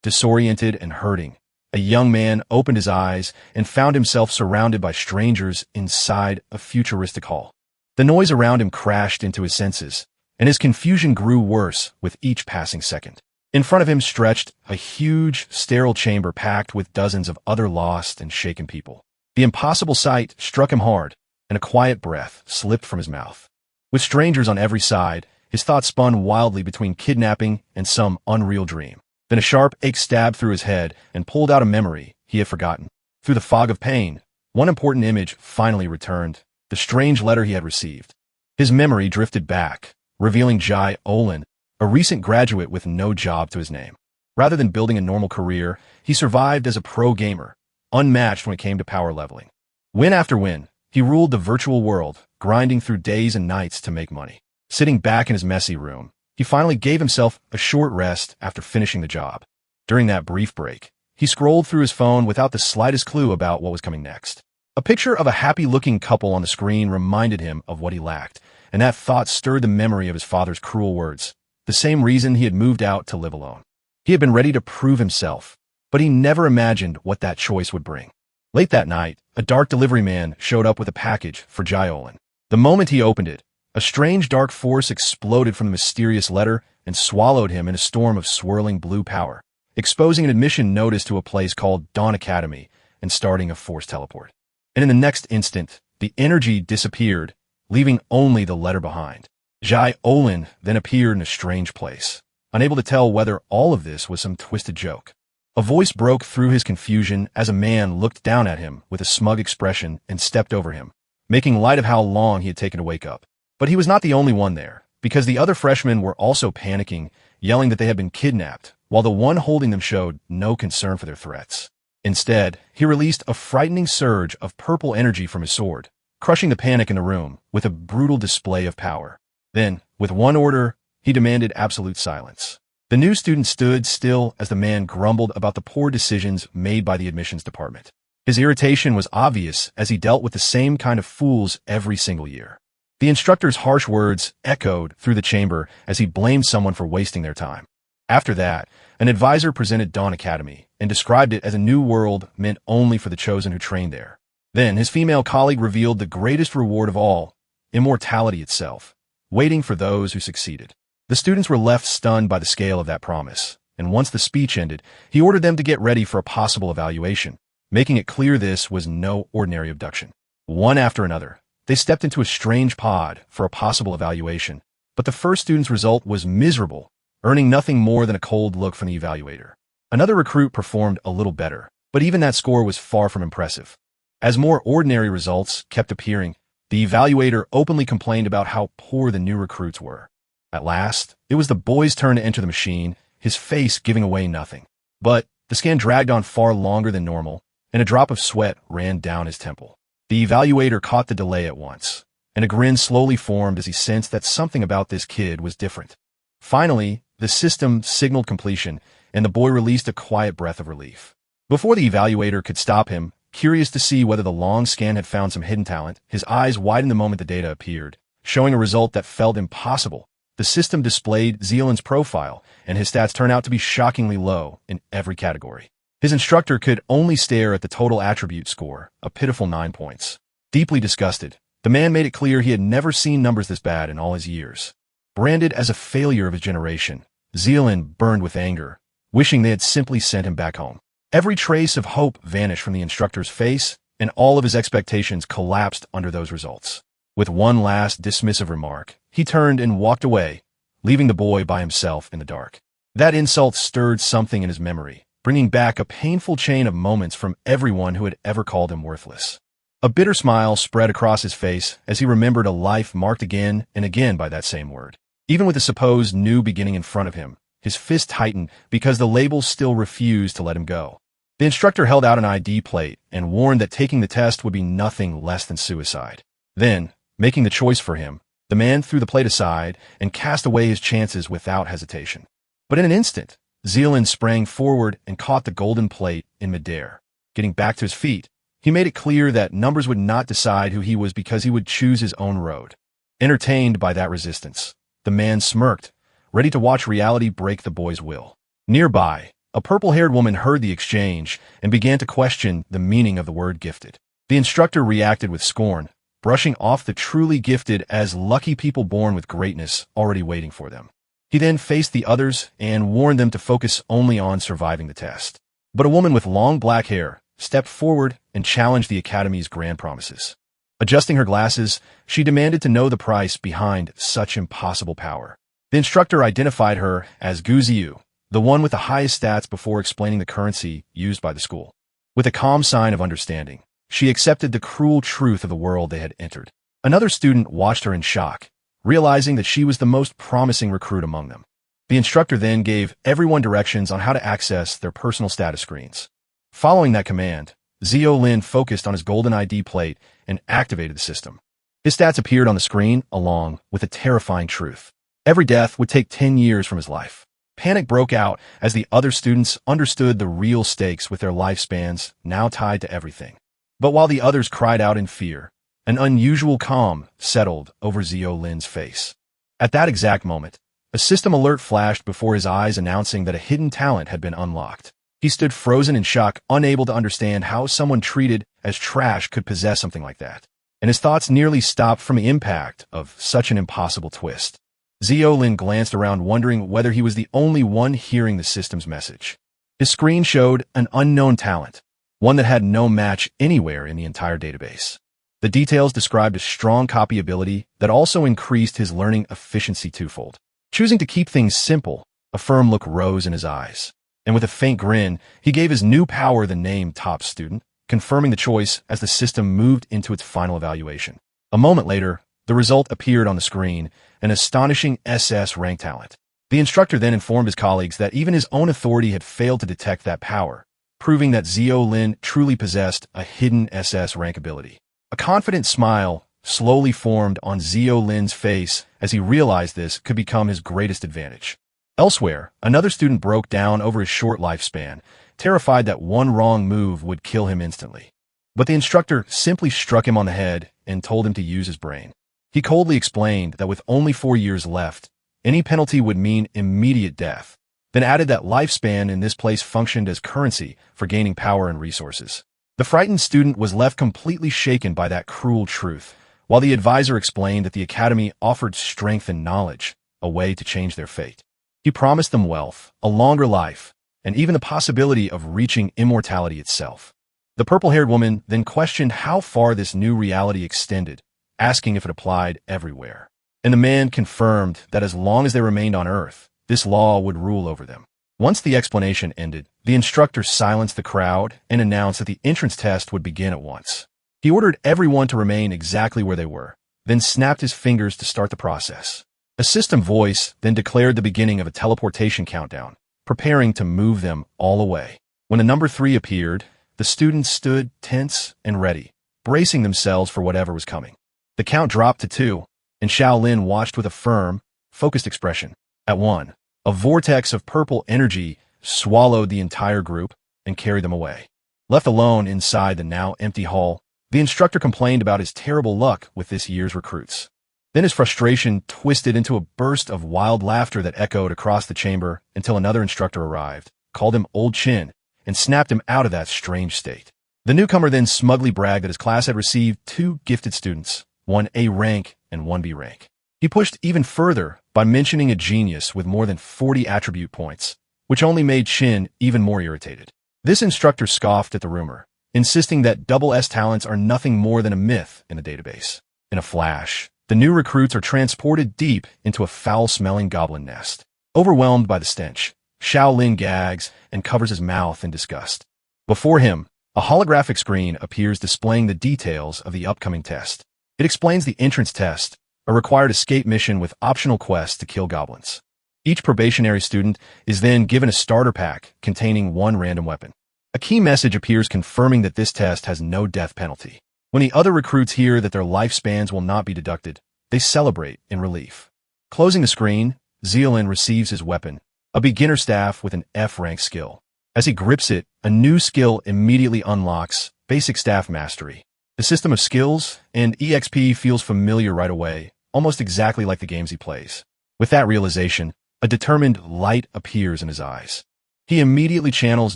Disoriented and hurting, a young man opened his eyes and found himself surrounded by strangers inside a futuristic hall. The noise around him crashed into his senses, and his confusion grew worse with each passing second. In front of him stretched a huge, sterile chamber packed with dozens of other lost and shaken people. The impossible sight struck him hard, and a quiet breath slipped from his mouth. With strangers on every side, his thoughts spun wildly between kidnapping and some unreal dream. Then a sharp ache stabbed through his head and pulled out a memory he had forgotten. Through the fog of pain, one important image finally returned, the strange letter he had received. His memory drifted back, revealing Jai Olin, a recent graduate with no job to his name. Rather than building a normal career, he survived as a pro gamer, unmatched when it came to power leveling. Win after win, he ruled the virtual world, grinding through days and nights to make money. Sitting back in his messy room, he finally gave himself a short rest after finishing the job. During that brief break, he scrolled through his phone without the slightest clue about what was coming next. A picture of a happy-looking couple on the screen reminded him of what he lacked, and that thought stirred the memory of his father's cruel words, the same reason he had moved out to live alone. He had been ready to prove himself, but he never imagined what that choice would bring. Late that night, a dark delivery man showed up with a package for Jai Olin. The moment he opened it, a strange dark force exploded from the mysterious letter and swallowed him in a storm of swirling blue power, exposing an admission notice to a place called Dawn Academy and starting a forced teleport. And in the next instant, the energy disappeared, leaving only the letter behind. Jai Olin then appeared in a strange place, unable to tell whether all of this was some twisted joke. A voice broke through his confusion as a man looked down at him with a smug expression and stepped over him, making light of how long he had taken to wake up. But he was not the only one there, because the other freshmen were also panicking, yelling that they had been kidnapped, while the one holding them showed no concern for their threats. Instead, he released a frightening surge of purple energy from his sword, crushing the panic in the room with a brutal display of power. Then, with one order, he demanded absolute silence. The new student stood still as the man grumbled about the poor decisions made by the admissions department. His irritation was obvious as he dealt with the same kind of fools every single year. The instructor's harsh words echoed through the chamber as he blamed someone for wasting their time. After that, an advisor presented Dawn Academy and described it as a new world meant only for the chosen who trained there. Then his female colleague revealed the greatest reward of all, immortality itself, waiting for those who succeeded. The students were left stunned by the scale of that promise, and once the speech ended, he ordered them to get ready for a possible evaluation, making it clear this was no ordinary abduction. One after another, they stepped into a strange pod for a possible evaluation, but the first student's result was miserable, earning nothing more than a cold look from the evaluator. Another recruit performed a little better, but even that score was far from impressive. As more ordinary results kept appearing, the evaluator openly complained about how poor the new recruits were. At last, it was the boy's turn to enter the machine, his face giving away nothing. But the scan dragged on far longer than normal, and a drop of sweat ran down his temple. The evaluator caught the delay at once, and a grin slowly formed as he sensed that something about this kid was different. Finally, the system signaled completion, and the boy released a quiet breath of relief. Before the evaluator could stop him, curious to see whether the long scan had found some hidden talent, his eyes widened the moment the data appeared, showing a result that felt impossible. The system displayed Zealand's profile, and his stats turned out to be shockingly low in every category. His instructor could only stare at the total attribute score, a pitiful 9 points. Deeply disgusted, the man made it clear he had never seen numbers this bad in all his years. Branded as a failure of his generation, Zealand burned with anger, wishing they had simply sent him back home. Every trace of hope vanished from the instructor's face, and all of his expectations collapsed under those results. With one last dismissive remark, he turned and walked away, leaving the boy by himself in the dark. That insult stirred something in his memory, bringing back a painful chain of moments from everyone who had ever called him worthless. A bitter smile spread across his face as he remembered a life marked again and again by that same word. Even with the supposed new beginning in front of him, his fist tightened because the labels still refused to let him go. The instructor held out an ID plate and warned that taking the test would be nothing less than suicide. Then, making the choice for him, the man threw the plate aside and cast away his chances without hesitation. But in an instant, Zealand sprang forward and caught the golden plate in midair. Getting back to his feet, he made it clear that numbers would not decide who he was because he would choose his own road. Entertained by that resistance, the man smirked, ready to watch reality break the boy's will. Nearby, A purple-haired woman heard the exchange and began to question the meaning of the word gifted. The instructor reacted with scorn, brushing off the truly gifted as lucky people born with greatness already waiting for them. He then faced the others and warned them to focus only on surviving the test. But a woman with long black hair stepped forward and challenged the Academy's grand promises. Adjusting her glasses, she demanded to know the price behind such impossible power. The instructor identified her as Gu Ziyu, the one with the highest stats, before explaining the currency used by the school. With a calm sign of understanding, she accepted the cruel truth of the world they had entered. Another student watched her in shock, realizing that she was the most promising recruit among them. The instructor then gave everyone directions on how to access their personal status screens. Following that command, Zio Lin focused on his golden ID plate and activated the system. His stats appeared on the screen, along with a terrifying truth. Every death would take 10 years from his life. Panic broke out as the other students understood the real stakes, with their lifespans now tied to everything. But while the others cried out in fear, an unusual calm settled over Zio Lin's face. At that exact moment, a system alert flashed before his eyes, announcing that a hidden talent had been unlocked. He stood frozen in shock, unable to understand how someone treated as trash could possess something like that. And his thoughts nearly stopped from the impact of such an impossible twist. Zio Lin glanced around, wondering whether he was the only one hearing the system's message. His screen showed an unknown talent, one that had no match anywhere in the entire database. The details described a strong copy ability that also increased his learning efficiency twofold. Choosing to keep things simple, a firm look rose in his eyes. And with a faint grin, he gave his new power the name Top Student, confirming the choice as the system moved into its final evaluation. A moment later, the result appeared on the screen, an astonishing SS rank talent. The instructor then informed his colleagues that even his own authority had failed to detect that power, proving that Zio Lin truly possessed a hidden SS rank ability. A confident smile slowly formed on Zio Lin's face as he realized this could become his greatest advantage. Elsewhere, another student broke down over his short lifespan, terrified that one wrong move would kill him instantly. But the instructor simply struck him on the head and told him to use his brain. He coldly explained that with only 4 years left, any penalty would mean immediate death, then added that lifespan in this place functioned as currency for gaining power and resources. The frightened student was left completely shaken by that cruel truth, while the advisor explained that the Academy offered strength and knowledge, a way to change their fate. He promised them wealth, a longer life, and even the possibility of reaching immortality itself. The purple-haired woman then questioned how far this new reality extended, asking if it applied everywhere. And the man confirmed that as long as they remained on Earth, this law would rule over them. Once the explanation ended, the instructor silenced the crowd and announced that the entrance test would begin at once. He ordered everyone to remain exactly where they were, then snapped his fingers to start the process. A system voice then declared the beginning of a teleportation countdown, preparing to move them all away. When the number 3 appeared, the students stood tense and ready, bracing themselves for whatever was coming. The count dropped to 2, and Shaolin watched with a firm, focused expression. At 1, a vortex of purple energy swallowed the entire group and carried them away. Left alone inside the now empty hall, the instructor complained about his terrible luck with this year's recruits. Then his frustration twisted into a burst of wild laughter that echoed across the chamber until another instructor arrived, called him Old Chin, and snapped him out of that strange state. The newcomer then smugly bragged that his class had received 2 gifted students, 1 A rank and 1 B rank. He pushed even further by mentioning a genius with more than 40 attribute points, which only made Chin even more irritated. This instructor scoffed at the rumor, insisting that double S talents are nothing more than a myth in the database. In a flash, the new recruits are transported deep into a foul-smelling goblin nest. Overwhelmed by the stench, Shaolin gags and covers his mouth in disgust. Before him, a holographic screen appears displaying the details of the upcoming test. It explains the entrance test, a required escape mission with optional quests to kill goblins. Each probationary student is then given a starter pack containing 1 random weapon. A key message appears confirming that this test has no death penalty. When the other recruits hear that their lifespans will not be deducted, they celebrate in relief. Closing the screen, Zealin receives his weapon, a beginner staff with an F-rank skill. As he grips it, a new skill immediately unlocks, Basic Staff Mastery. The system of skills and EXP feels familiar right away, almost exactly like the games he plays. With that realization, a determined light appears in his eyes. He immediately channels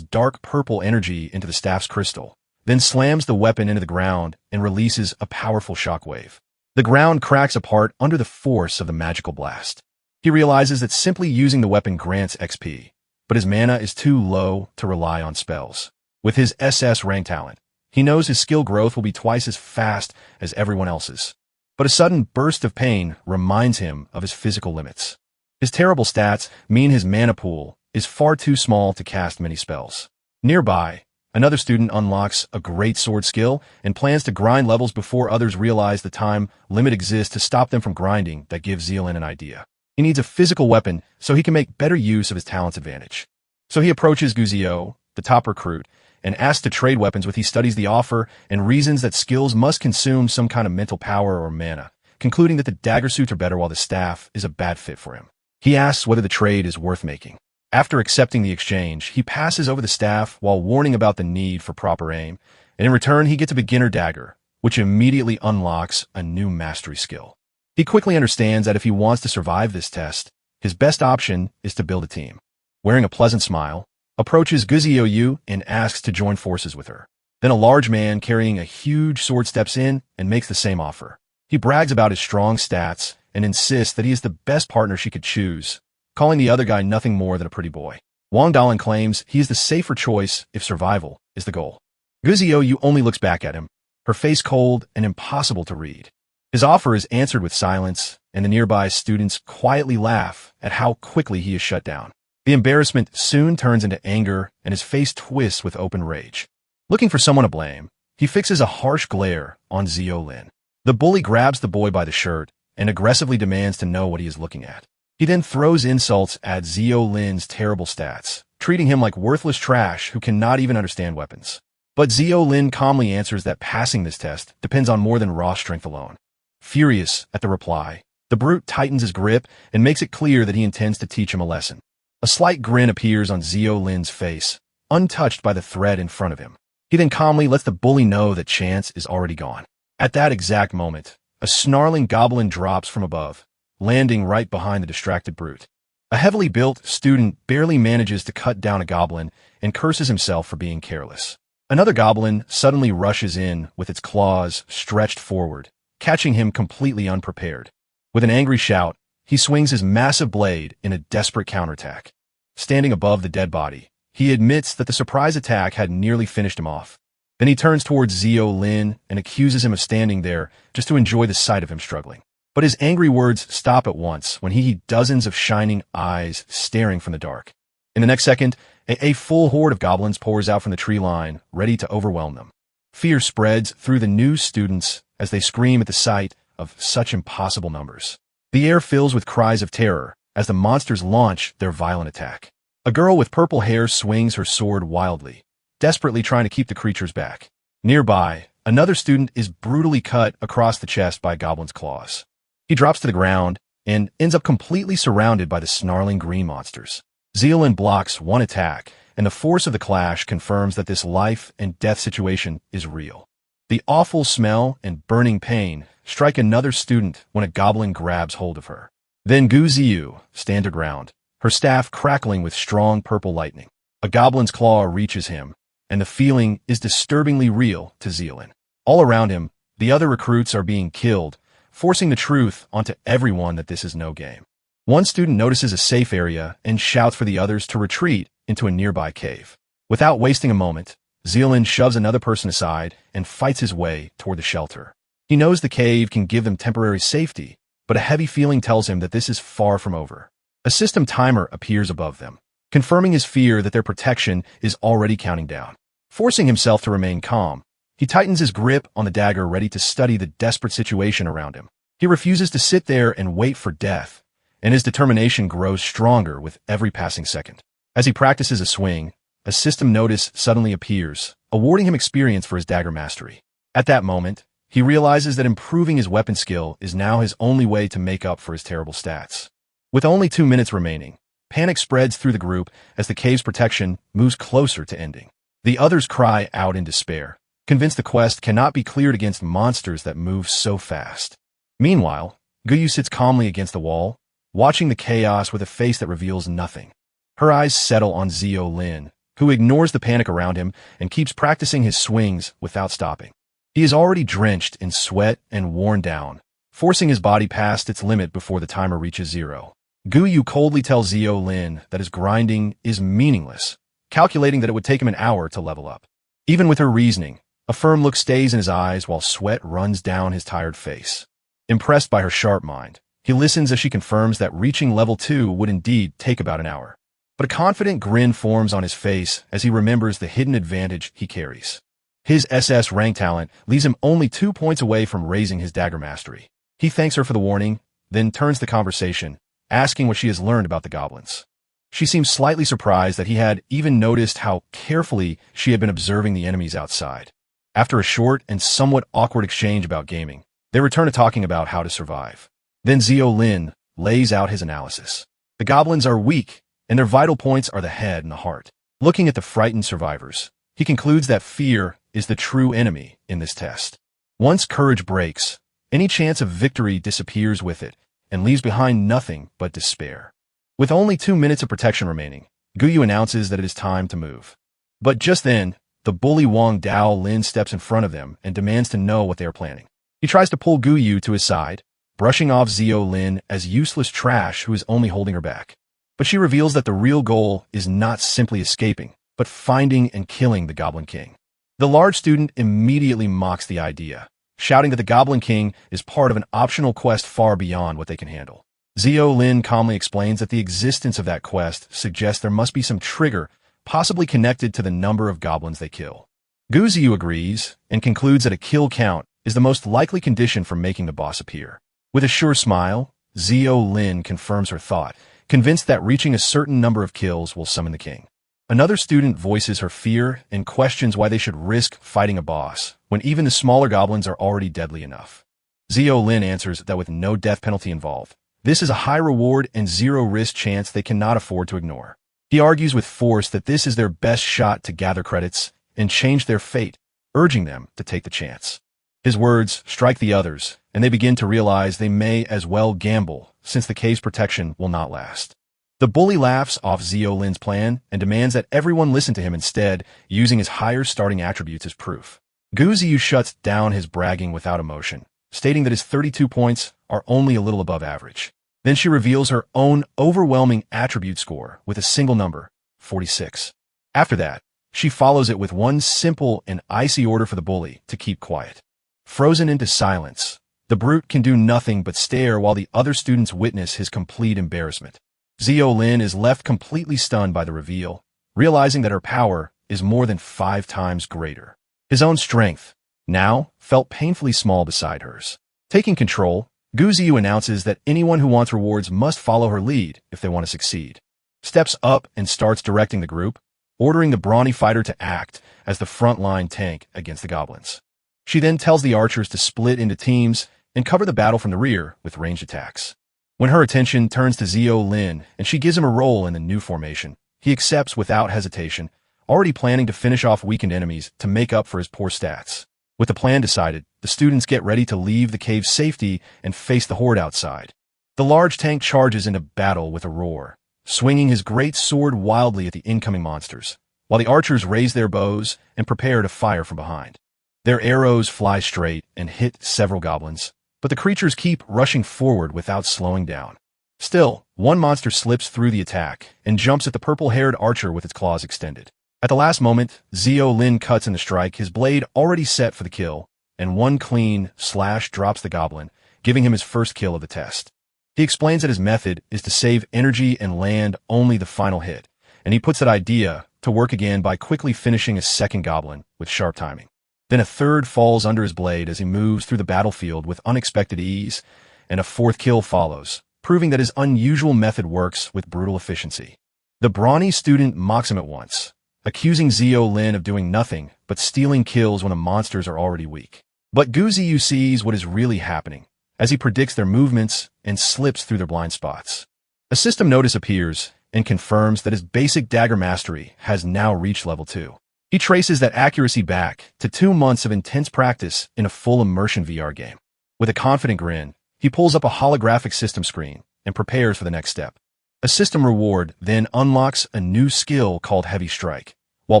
dark purple energy into the staff's crystal, then slams the weapon into the ground and releases a powerful shockwave. The ground cracks apart under the force of the magical blast. He realizes that simply using the weapon grants XP, but his mana is too low to rely on spells. With his SS rank talent, he knows his skill growth will be twice as fast as everyone else's. But a sudden burst of pain reminds him of his physical limits. His terrible stats mean his mana pool is far too small to cast many spells. Nearby, another student unlocks a great sword skill and plans to grind levels before others realize the time limit exists to stop them from grinding. That gives Zealand an idea. He needs a physical weapon so he can make better use of his talent's advantage. So he approaches Guzio, the top recruit, and asks to trade weapons with. He studies the offer and reasons that skills must consume some kind of mental power or mana, concluding that the dagger suits are better while the staff is a bad fit for him. He asks whether the trade is worth making. After accepting the exchange, he passes over the staff while warning about the need for proper aim, and in return he gets a beginner dagger, which immediately unlocks a new mastery skill. He quickly understands that if he wants to survive this test, his best option is to build a team. Wearing a pleasant smile, approaches Guzio Yu and asks to join forces with her. Then a large man carrying a huge sword steps in and makes the same offer. He brags about his strong stats and insists that he is the best partner she could choose, calling the other guy nothing more than a pretty boy. Wang Dalin claims he is the safer choice if survival is the goal. Guzio Yu only looks back at him, her face cold and impossible to read. His offer is answered with silence, and the nearby students quietly laugh at how quickly he is shut down. The embarrassment soon turns into anger, and his face twists with open rage. Looking for someone to blame, he fixes a harsh glare on Zio Lin. The bully grabs the boy by the shirt and aggressively demands to know what he is looking at. He then throws insults at Zio Lin's terrible stats, treating him like worthless trash who cannot even understand weapons. But Zio Lin calmly answers that passing this test depends on more than raw strength alone. Furious at the reply, the brute tightens his grip and makes it clear that he intends to teach him a lesson. A slight grin appears on Zio Lin's face, untouched by the threat in front of him. He then calmly lets the bully know that chance is already gone. At that exact moment, a snarling goblin drops from above, landing right behind the distracted brute. A heavily built student barely manages to cut down a goblin and curses himself for being careless. Another goblin suddenly rushes in with its claws stretched forward, catching him completely unprepared. With an angry shout, he swings his massive blade in a desperate counterattack. Standing above the dead body, he admits that the surprise attack had nearly finished him off. Then he turns towards Zio Lin and accuses him of standing there just to enjoy the sight of him struggling. But his angry words stop at once when he sees dozens of shining eyes staring from the dark. In the next second, a full horde of goblins pours out from the tree line, ready to overwhelm them. Fear spreads through the new students as they scream at the sight of such impossible numbers. The air fills with cries of terror as the monsters launch their violent attack. A girl with purple hair swings her sword wildly, desperately trying to keep the creatures back. Nearby, another student is brutally cut across the chest by a goblin's claws. He drops to the ground and ends up completely surrounded by the snarling green monsters. Zealand blocks one attack, and the force of the clash confirms that this life and death situation is real. The awful smell and burning pain strike another student when a goblin grabs hold of her. Then Gu Ziyu stands her ground, her staff crackling with strong purple lightning. A goblin's claw reaches him, and the feeling is disturbingly real to Zealand. All around him, the other recruits are being killed, forcing the truth onto everyone that this is no game. One student notices a safe area and shouts for the others to retreat into a nearby cave. Without wasting a moment, Zealand shoves another person aside and fights his way toward the shelter. He knows the cave can give them temporary safety, but a heavy feeling tells him that this is far from over. A system timer appears above them, confirming his fear that their protection is already counting down. Forcing himself to remain calm, he tightens his grip on the dagger, ready to study the desperate situation around him. He refuses to sit there and wait for death, and his determination grows stronger with every passing second. As he practices a swing, a system notice suddenly appears, awarding him experience for his dagger mastery. At that moment, he realizes that improving his weapon skill is now his only way to make up for his terrible stats. With only 2 minutes remaining, panic spreads through the group as the cave's protection moves closer to ending. The others cry out in despair, convinced the quest cannot be cleared against monsters that move so fast. Meanwhile, Guyu sits calmly against the wall, watching the chaos with a face that reveals nothing. Her eyes settle on Zio Lin, who ignores the panic around him and keeps practicing his swings without stopping. He is already drenched in sweat and worn down, forcing his body past its limit before the timer reaches 0. Guyu coldly tells Zio Lin that his grinding is meaningless, calculating that it would take him an hour to level up. Even with her reasoning, a firm look stays in his eyes while sweat runs down his tired face. Impressed by her sharp mind, he listens as she confirms that reaching level 2 would indeed take about an hour. But a confident grin forms on his face as he remembers the hidden advantage he carries. His SS rank talent leaves him only 2 points away from raising his dagger mastery. He thanks her for the warning, then turns the conversation, asking what she has learned about the goblins. She seems slightly surprised that he had even noticed how carefully she had been observing the enemies outside. After a short and somewhat awkward exchange about gaming, they return to talking about how to survive. Then Zio Lin lays out his analysis. The goblins are weak, and their vital points are the head and the heart. Looking at the frightened survivors, he concludes that fear is the true enemy in this test. Once courage breaks, any chance of victory disappears with it and leaves behind nothing but despair. With only 2 minutes of protection remaining, Guyu announces that it is time to move. But just then, the bully Wang Dao Lin steps in front of them and demands to know what they are planning. He tries to pull Guyu to his side, brushing off Zio Lin as useless trash who is only holding her back. But she reveals that the real goal is not simply escaping, but finding and killing the Goblin King. The large student immediately mocks the idea, shouting that the Goblin King is part of an optional quest far beyond what they can handle. Zio Lin calmly explains that the existence of that quest suggests there must be some trigger, possibly connected to the number of goblins they kill. Guziyu agrees and concludes that a kill count is the most likely condition for making the boss appear. With a sure smile, Zio Lin confirms her thought, convinced that reaching a certain number of kills will summon the king. Another student voices her fear and questions why they should risk fighting a boss when even the smaller goblins are already deadly enough. Zio Lin answers that with no death penalty involved, this is a high reward and zero risk chance they cannot afford to ignore. He argues with force that this is their best shot to gather credits and change their fate, urging them to take the chance. His words strike the others, and they begin to realize they may as well gamble, since the cave's protection will not last. The bully laughs off Zio Lin's plan and demands that everyone listen to him instead, using his higher starting attributes as proof. Guziyu shuts down his bragging without emotion, stating that his 32 points are only a little above average. Then she reveals her own overwhelming attribute score with a single number, 46. After that, she follows it with one simple and icy order for the bully to keep quiet. Frozen into silence, the brute can do nothing but stare while the other students witness his complete embarrassment. Zio Lin is left completely stunned by the reveal, realizing that her power is more than 5 times greater. His own strength, now, felt painfully small beside hers. Taking control, Guziyu announces that anyone who wants rewards must follow her lead if they want to succeed. Steps up and starts directing the group, ordering the brawny fighter to act as the front-line tank against the goblins. She then tells the archers to split into teams and cover the battle from the rear with ranged attacks. When her attention turns to Zio Lin and she gives him a role in the new formation, he accepts without hesitation, already planning to finish off weakened enemies to make up for his poor stats. With the plan decided, the students get ready to leave the cave's safety and face the horde outside. The large tank charges into battle with a roar, swinging his great sword wildly at the incoming monsters, while the archers raise their bows and prepare to fire from behind. Their arrows fly straight and hit several goblins, but the creatures keep rushing forward without slowing down. Still, one monster slips through the attack and jumps at the purple-haired archer with its claws extended. At the last moment, Zio Lin cuts in the strike, his blade already set for the kill, and one clean slash drops the goblin, giving him his first kill of the test. He explains that his method is to save energy and land only the final hit, and he puts that idea to work again by quickly finishing a second goblin with sharp timing. Then a third falls under his blade as he moves through the battlefield with unexpected ease, and a fourth kill follows, proving that his unusual method works with brutal efficiency. The brawny student mocks him at once, accusing Zio Lin of doing nothing but stealing kills when the monsters are already weak. But Guziyu sees what is really happening, as he predicts their movements and slips through their blind spots. A system notice appears and confirms that his basic dagger mastery has now reached level 2. He traces that accuracy back to 2 months of intense practice in a full immersion VR game. With a confident grin, he pulls up a holographic system screen and prepares for the next step. A system reward then unlocks a new skill called Heavy Strike, while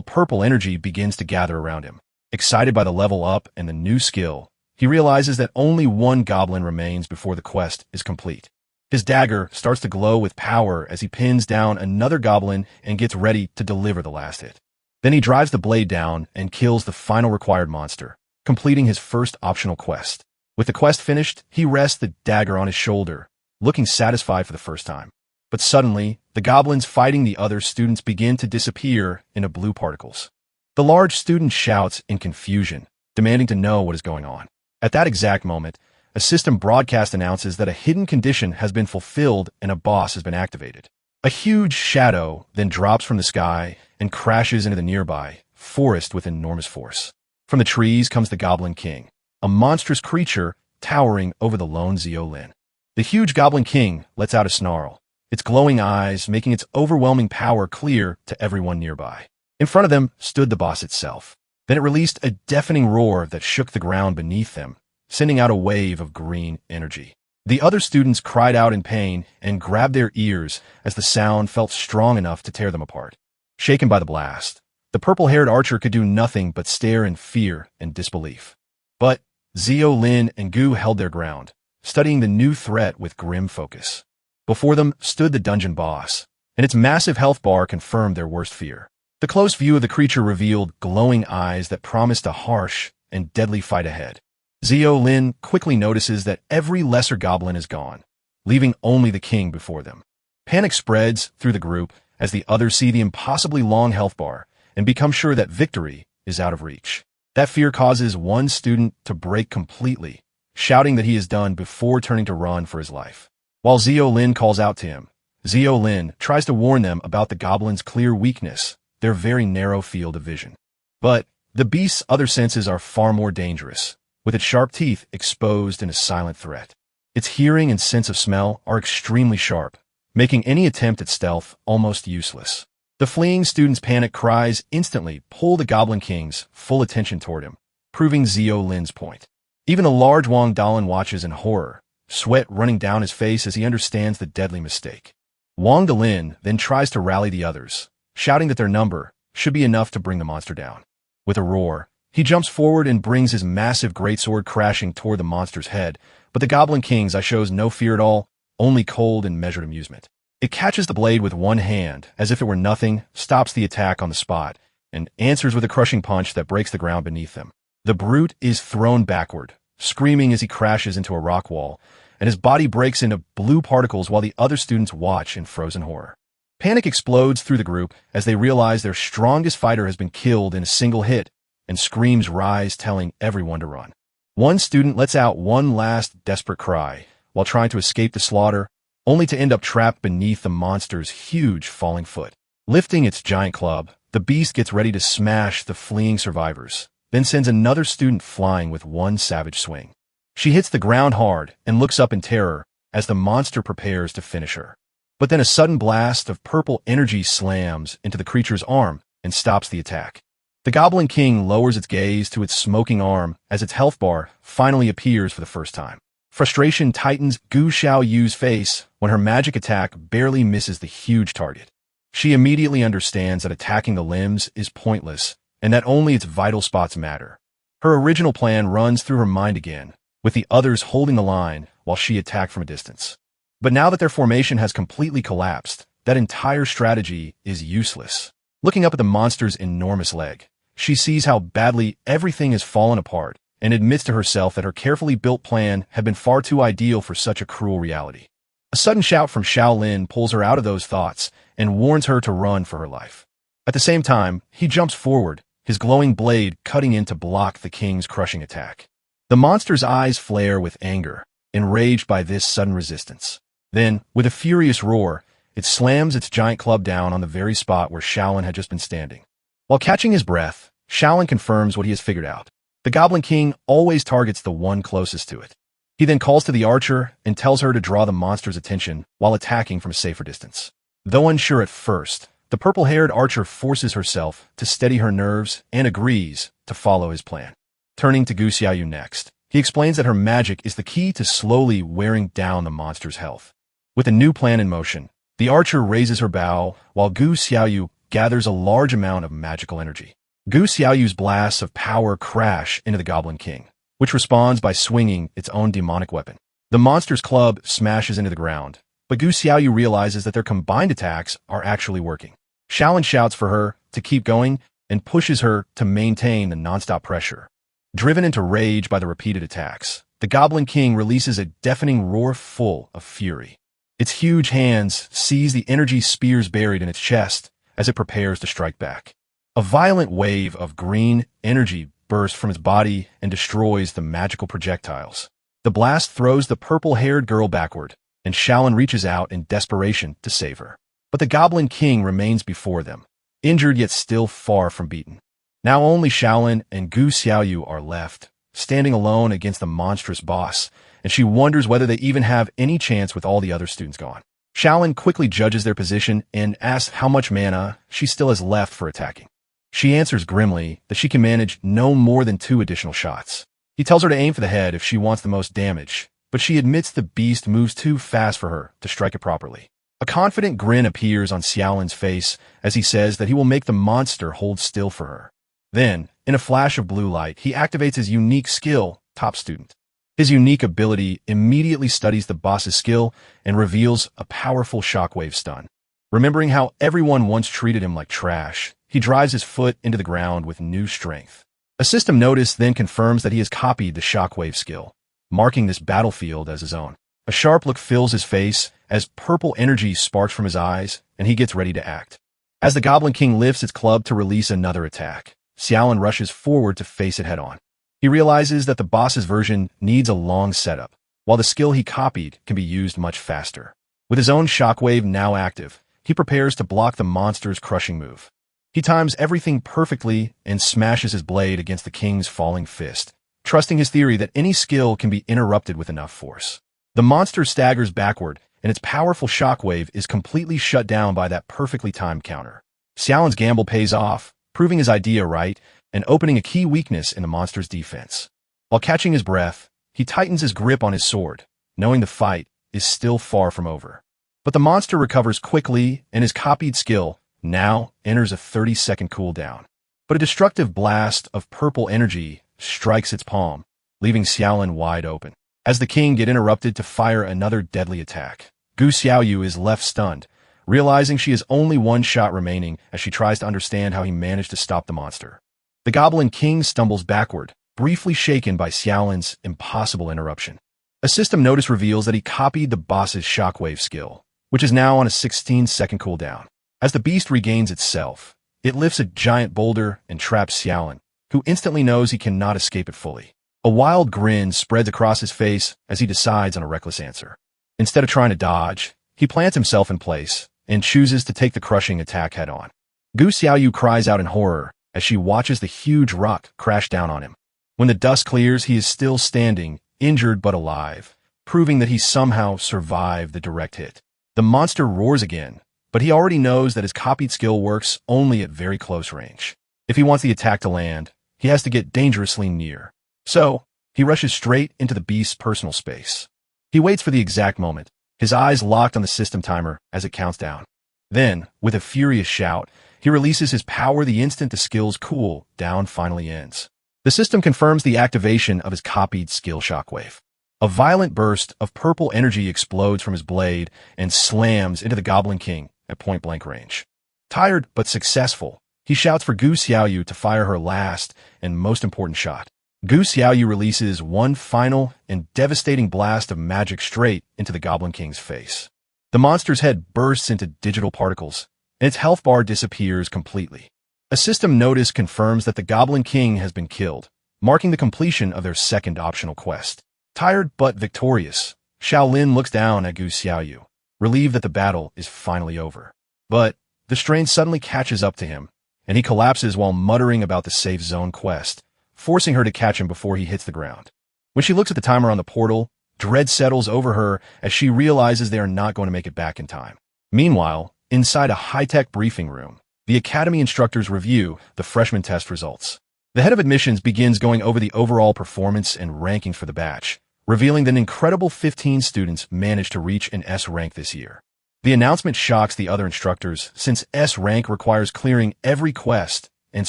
purple energy begins to gather around him. Excited by the level up and the new skill, he realizes that only one goblin remains before the quest is complete. His dagger starts to glow with power as he pins down another goblin and gets ready to deliver the last hit. Then he drives the blade down and kills the final required monster, completing his first optional quest. With the quest finished, he rests the dagger on his shoulder, looking satisfied for the first time. But suddenly, the goblins fighting the other students begin to disappear into blue particles. The large student shouts in confusion, demanding to know what is going on. At that exact moment, a system broadcast announces that a hidden condition has been fulfilled and a boss has been activated. A huge shadow then drops from the sky and crashes into the nearby forest with enormous force. From the trees comes the Goblin King, a monstrous creature towering over the lone Zio Lin. The huge Goblin King lets out a snarl, its glowing eyes making its overwhelming power clear to everyone nearby. In front of them stood the boss itself. Then it released a deafening roar that shook the ground beneath them, sending out a wave of green energy. The other students cried out in pain and grabbed their ears as the sound felt strong enough to tear them apart. Shaken by the blast, the purple-haired archer could do nothing but stare in fear and disbelief. But Zio Lin and Gu held their ground, studying the new threat with grim focus. Before them stood the dungeon boss, and its massive health bar confirmed their worst fear. The close view of the creature revealed glowing eyes that promised a harsh and deadly fight ahead. Zio Lin quickly notices that every lesser goblin is gone, leaving only the king before them. Panic spreads through the group as the others see the impossibly long health bar and become sure that victory is out of reach. That fear causes one student to break completely, shouting that he is done before turning to run for his life. While Zio Lin calls out to him, Zio Lin tries to warn them about the goblin's clear weakness, their very narrow field of vision. But the beast's other senses are far more dangerous, with its sharp teeth exposed in a silent threat. Its hearing and sense of smell are extremely sharp, making any attempt at stealth almost useless. The fleeing student's panic cries instantly pull the Goblin King's full attention toward him, proving Zio Lin's point. Even the large Wang Dalin watches in horror, sweat running down his face as he understands the deadly mistake. Wang Dalin then tries to rally the others, shouting that their number should be enough to bring the monster down. With a roar, he jumps forward and brings his massive greatsword crashing toward the monster's head, but the Goblin King's eye shows no fear at all, only cold and measured amusement. It catches the blade with one hand, as if it were nothing, stops the attack on the spot, and answers with a crushing punch that breaks the ground beneath them. The brute is thrown backward, screaming as he crashes into a rock wall, and his body breaks into blue particles while the other students watch in frozen horror. Panic explodes through the group as they realize their strongest fighter has been killed in a single hit, and screams rise telling everyone to run. One student lets out one last desperate cry while trying to escape the slaughter, only to end up trapped beneath the monster's huge falling foot. Lifting its giant club, the beast gets ready to smash the fleeing survivors, then sends another student flying with one savage swing. She hits the ground hard and looks up in terror as the monster prepares to finish her. But then a sudden blast of purple energy slams into the creature's arm and stops the attack. The Goblin King lowers its gaze to its smoking arm as its health bar finally appears for the first time. Frustration tightens Gu Xiaoyu's face when her magic attack barely misses the huge target. She immediately understands that attacking the limbs is pointless and that only its vital spots matter. Her original plan runs through her mind again, with the others holding the line while she attacked from a distance. But now that their formation has completely collapsed, that entire strategy is useless. Looking up at the monster's enormous leg, she sees how badly everything has fallen apart and admits to herself that her carefully built plan had been far too ideal for such a cruel reality. A sudden shout from Shaolin pulls her out of those thoughts and warns her to run for her life. At the same time, he jumps forward, his glowing blade cutting in to block the king's crushing attack. The monster's eyes flare with anger, enraged by this sudden resistance. Then, with a furious roar, it slams its giant club down on the very spot where Shaolin had just been standing. While catching his breath, Shaolin confirms what he has figured out. The Goblin King always targets the one closest to it. He then calls to the archer and tells her to draw the monster's attention while attacking from a safer distance. Though unsure at first, the purple-haired archer forces herself to steady her nerves and agrees to follow his plan. Turning to Gu Xiaoyu next, he explains that her magic is the key to slowly wearing down the monster's health. With a new plan in motion, The archer raises her bow, while Gu Xiaoyu gathers a large amount of magical energy. Gu Xiaoyu's blasts of power crash into the Goblin King, which responds by swinging its own demonic weapon. The monster's club smashes into the ground, but Gu Xiaoyu realizes that their combined attacks are actually working. Shaolin shouts for her to keep going and pushes her to maintain the nonstop pressure. Driven into rage by the repeated attacks, the Goblin King releases a deafening roar full of fury. Its huge hands seize the energy spears buried in its chest as it prepares to strike back. A violent wave of green energy bursts from its body and destroys the magical projectiles. The blast throws the purple-haired girl backward, and Shaolin reaches out in desperation to save her. But the Goblin King remains before them, injured yet still far from beaten. Now only Shaolin and Gu Xiaoyu are left, standing alone against the monstrous boss, and she wonders whether they even have any chance with all the other students gone. Shaolin quickly judges their position and asks how much mana she still has left for attacking. She answers grimly that she can manage no more than 2 additional shots. He tells her to aim for the head if she wants the most damage, but she admits the beast moves too fast for her to strike it properly. A confident grin appears on Xiaolin's face as he says that he will make the monster hold still for her. Then, in a flash of blue light, he activates his unique skill, Top Student. His unique ability immediately studies the boss's skill and reveals a powerful shockwave stun. Remembering how everyone once treated him like trash, he drives his foot into the ground with new strength. A system notice then confirms that he has copied the shockwave skill, marking this battlefield as his own. A sharp look fills his face as purple energy sparks from his eyes, and he gets ready to act. As the Goblin King lifts its club to release another attack, Xiaolin rushes forward to face it head-on. He realizes that the boss's version needs a long setup, while the skill he copied can be used much faster. With his own shockwave now active, he prepares to block the monster's crushing move. He times everything perfectly and smashes his blade against the king's falling fist, trusting his theory that any skill can be interrupted with enough force. The monster staggers backward, and its powerful shockwave is completely shut down by that perfectly timed counter. Xiaolin's gamble pays off, proving his idea right and opening a key weakness in the monster's defense. While catching his breath, he tightens his grip on his sword, knowing the fight is still far from over. But the monster recovers quickly, and his copied skill now enters a 30-second cooldown. But a destructive blast of purple energy strikes its palm, leaving Xiaolin wide open. As the king gets interrupted to fire another deadly attack, Gu Xiaoyu is left stunned, realizing she has only 1 shot remaining as she tries to understand how he managed to stop the monster. The Goblin King stumbles backward, briefly shaken by Xiaolin's impossible interruption. A system notice reveals that he copied the boss's shockwave skill, which is now on a 16-second cooldown. As the beast regains itself, it lifts a giant boulder and traps Xiaolin, who instantly knows he cannot escape it fully. A wild grin spreads across his face as he decides on a reckless answer. Instead of trying to dodge, he plants himself in place and chooses to take the crushing attack head-on. Gu Xiaoyu cries out in horror as she watches the huge rock crash down on him. When the dust clears, he is still standing, injured but alive, proving that he somehow survived the direct hit. The monster roars again, but he already knows that his copied skill works only at very close range. If he wants the attack to land, he has to get dangerously near. So, he rushes straight into the beast's personal space. He waits for the exact moment, his eyes locked on the system timer as it counts down. Then, with a furious shout, he releases his power the instant the skill's cool down finally ends. The system confirms the activation of his copied skill shockwave. A violent burst of purple energy explodes from his blade and slams into the Goblin King at point-blank range. Tired but successful, he shouts for Gu Xiaoyu to fire her last and most important shot. Gu Xiaoyu releases one final and devastating blast of magic straight into the Goblin King's face. The monster's head bursts into digital particles, and its health bar disappears completely. A system notice confirms that the Goblin King has been killed, marking the completion of their second optional quest. Tired but victorious, Shaolin looks down at Gu Xiaoyu, relieved that the battle is finally over. But the strain suddenly catches up to him, and he collapses while muttering about the safe zone quest, forcing her to catch him before he hits the ground. When she looks at the timer on the portal, dread settles over her as she realizes they are not going to make it back in time. Meanwhile, inside a high-tech briefing room, the academy instructors review the freshman test results. The head of admissions begins going over the overall performance and rankings for the batch, revealing that an incredible 15 students managed to reach an S rank this year. The announcement shocks the other instructors since S rank requires clearing every quest and